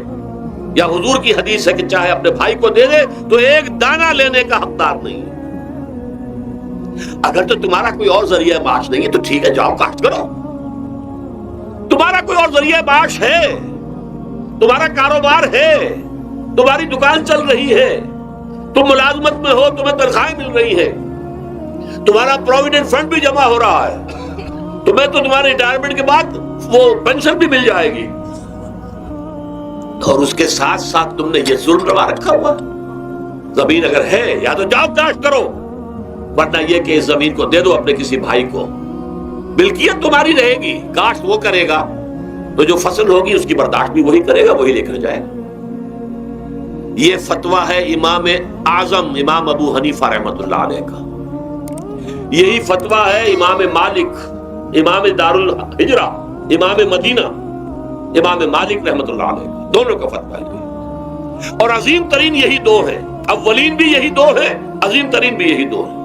یا حضور کی حدیث ہے کہ چاہے اپنے بھائی کو دے دے تو ایک دانہ لینے کا حقدار نہیں ہے۔ اگر تو تمہارا کوئی اور ذریعہ معاش نہیں ہے تو ٹھیک ہے، جاؤ کاشت کرو۔ تمہارا کوئی اور ذریعہ معاش ہے، تمہارا کاروبار ہے، تمہاری دکان چل رہی ہے، تم ملازمت میں ہو، تمہیں تنخواہیں مل رہی ہے، تمہارا پروویڈنٹ فنڈ بھی جمع ہو رہا ہے، تمہیں تو تمہارے ریٹائرمنٹ کے بعد وہ پینشن بھی مل جائے گی، اور اس کے ساتھ ساتھ تم نے یہ ظلم روا رکھا ہوا۔ زمین اگر ہے یا تو جاؤ کاشت کرو، ورنہ یہ کہ اس زمین کو دے دو اپنے کسی بھائی کو، ملکیت تمہاری رہے گی، کاشت وہ کرے گا تو جو فصل ہوگی اس کی برداشت بھی وہی کرے گا، وہی لے کر جائے گا۔ یہ فتویٰ ہے امام اعظم امام ابو حنیفہ رحمۃ اللہ علیہ کا، یہی فتویٰ ہے امام مالک، امام دار الحجرہ، امام مدینہ، امام مالک رحمۃ اللہ علیہ، دونوں کا فتویٰ ہے۔ اور عظیم ترین یہی دو ہیں، اولین بھی یہی دو ہیں، عظیم ترین بھی یہی دو ہیں۔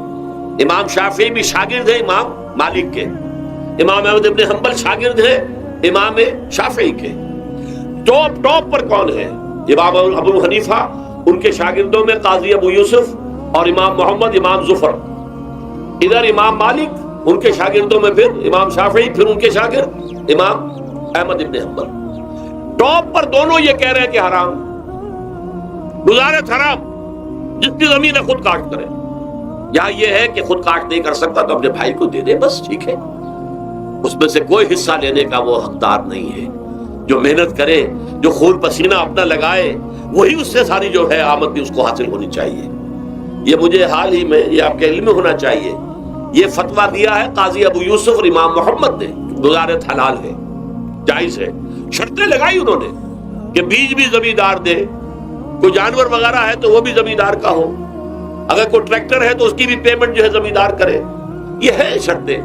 امام شافعی بھی شاگرد ہیں امام مالک کے، امام احمد ابن حنبل شاگرد ہیں امام شافعی کے۔ ٹاپ پر کون ہے؟ امام ابو حنیفہ، ان کے شاگردوں میں قاضی ابو یوسف اور امام محمد، امام ظفر۔ ادھر امام مالک، ان کے شاگردوں میں پھر امام شافعی، پھر ان کے شاگرد امام احمد ابن حنبل۔ ٹاپ پر دونوں یہ کہہ رہے ہیں کہ حرام، مزارعت حرام، جس کی زمین ہے خود کاشت کرے۔ یا یہ ہے کہ خود کاشت نہیں کر سکتا تو اپنے بھائی کو دے دے، بس ٹھیک ہے، اس میں سے کوئی حصہ لینے کا وہ حقدار نہیں ہے۔ جو محنت کرے، جو خون پسینہ اپنا لگائے، وہی اس سے ساری جو ہے آمد بھی اس کو حاصل ہونی چاہیے۔ یہ مجھے حال ہی میں، یہ آپ کے علم میں ہونا چاہیے، یہ فتویٰ دیا ہے قاضی ابو یوسف اور امام محمد نے، مزارعت حلال ہے، جائز ہے۔ شرطیں لگائی انہوں نے کہ بیج بھی زمیندار دے، کوئی جانور وغیرہ ہے تو وہ بھی زمیندار کا ہو، اگر کوئی ٹریکٹر ہے تو اس کی بھی پیمنٹ جو ہے زمیندار کرے۔ یہ ہے شرطیں،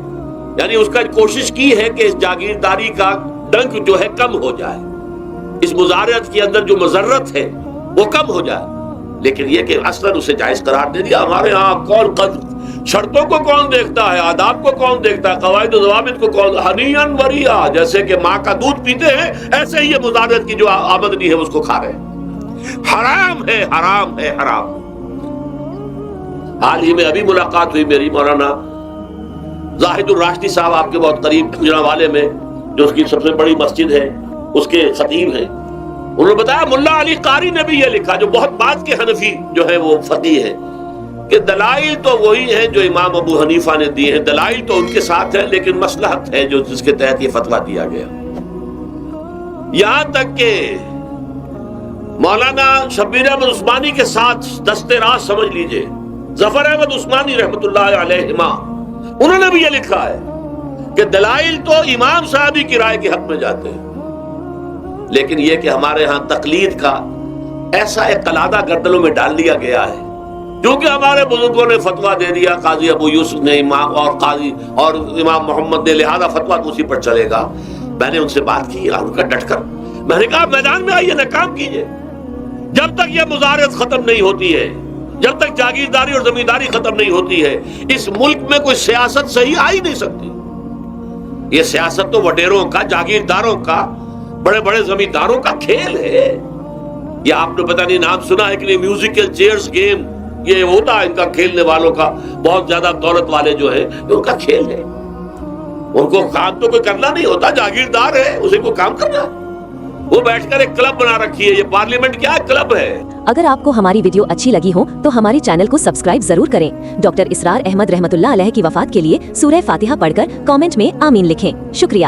یعنی اس کا کوشش کی ہے کہ اس جاگیرداری کا ڈنک جو ہے کم ہو جائے، اس مزارعت کے اندر جو مضرت ہے وہ کم ہو جائے. لیکن یہ کہ اصلاً اسے جائز قرار دے دیا. ہمارے ہاں کون شرطوں کو کون دیکھتا ہے, آداب کو کون دیکھتا ہے, قواعد و ضوابط کو کون, ہنیئن وریا, جیسے کہ ماں کا دودھ پیتے ہیں ایسے ہی یہ مزارعت کی جو آمدنی ہے اس کو کھا رہے ہیں. حرام ہے, حرام ہے, حرام. حال ہی میں ابھی ملاقات ہوئی میری مولانا زاہد الراشدی صاحب, آپ کے بہت قریب جنابوالے میں, جو اس کی سب سے بڑی مسجد ہے, اس کے خطیب ہیں. انہوں نے بتایا ملا علی قاری نے بھی یہ لکھا, جو بہت بعد کے حنفی جو ہے وہ فقیہ ہے, کہ دلائل تو وہی ہیں جو امام ابو حنیفہ نے دیے ہیں, دلائل تو ان کے ساتھ ہیں, لیکن مصلحت ہے جو جس کے تحت یہ فتویٰ دیا گیا. یہاں تک کہ مولانا شبیر احمد عثمانی کے ساتھ دست راست سمجھ لیجئے ظفر احمد عثمانی رحمۃ اللہ علیہما, انہوں نے بھی یہ لکھا ہے کہ دلائل تو امام صاحبی کی رائے کے حق میں جاتے ہیں, لیکن یہ کہ ہمارے ہاں تقلید کا ایسا ایک قلادہ گردنوں میں ڈال دیا گیا ہے, کیونکہ ہمارے بزرگوں نے فتویٰ دے دیا, قاضی ابو یوسف نے امام اور قاضی اور امام محمد نے, لہذا فتویٰ اسی پر چلے گا. میں نے ان سے بات کی اور ان کا ڈٹ کر میں نے کہا میدان میں آئیے, نہ کام کیجئے. جب تک یہ مزارعت ختم نہیں ہوتی ہے, جب تک جاگیرداری اور زمینداری ختم نہیں ہوتی ہے, اس ملک میں کوئی سیاست صحیح آ ہی نہیں سکتی. یہ سیاست تو وڈیروں کا, جاگیرداروں کا, بڑے بڑے زمینداروں کا کھیل ہے. یہ آپ نے پتہ نہیں نام سنا ہے کہ نہیں, میوزیکل چیئرز گیم, یہ ہوتا ہے ان کا کھیلنے والوں کا, بہت زیادہ دولت والے جو ہیں ان کا کھیل ہے. ان کو کام تو کوئی کرنا نہیں ہوتا, جاگیردار ہے, اسے کوئی کام کرنا ہے. وہ بیٹھ کر ایک کلب بنا رکھی ہے, یہ پارلیمنٹ کیا ہے, کلب ہے. اگر آپ کو ہماری ویڈیو اچھی لگی ہو تو ہمارے چینل کو سبسکرائب ضرور کریں. ڈاکٹر اسرار احمد رحمۃ اللہ علیہ کی وفات کے لیے سورہ فاتحہ پڑھ کر کامنٹ میں آمین لکھیں. شکریہ.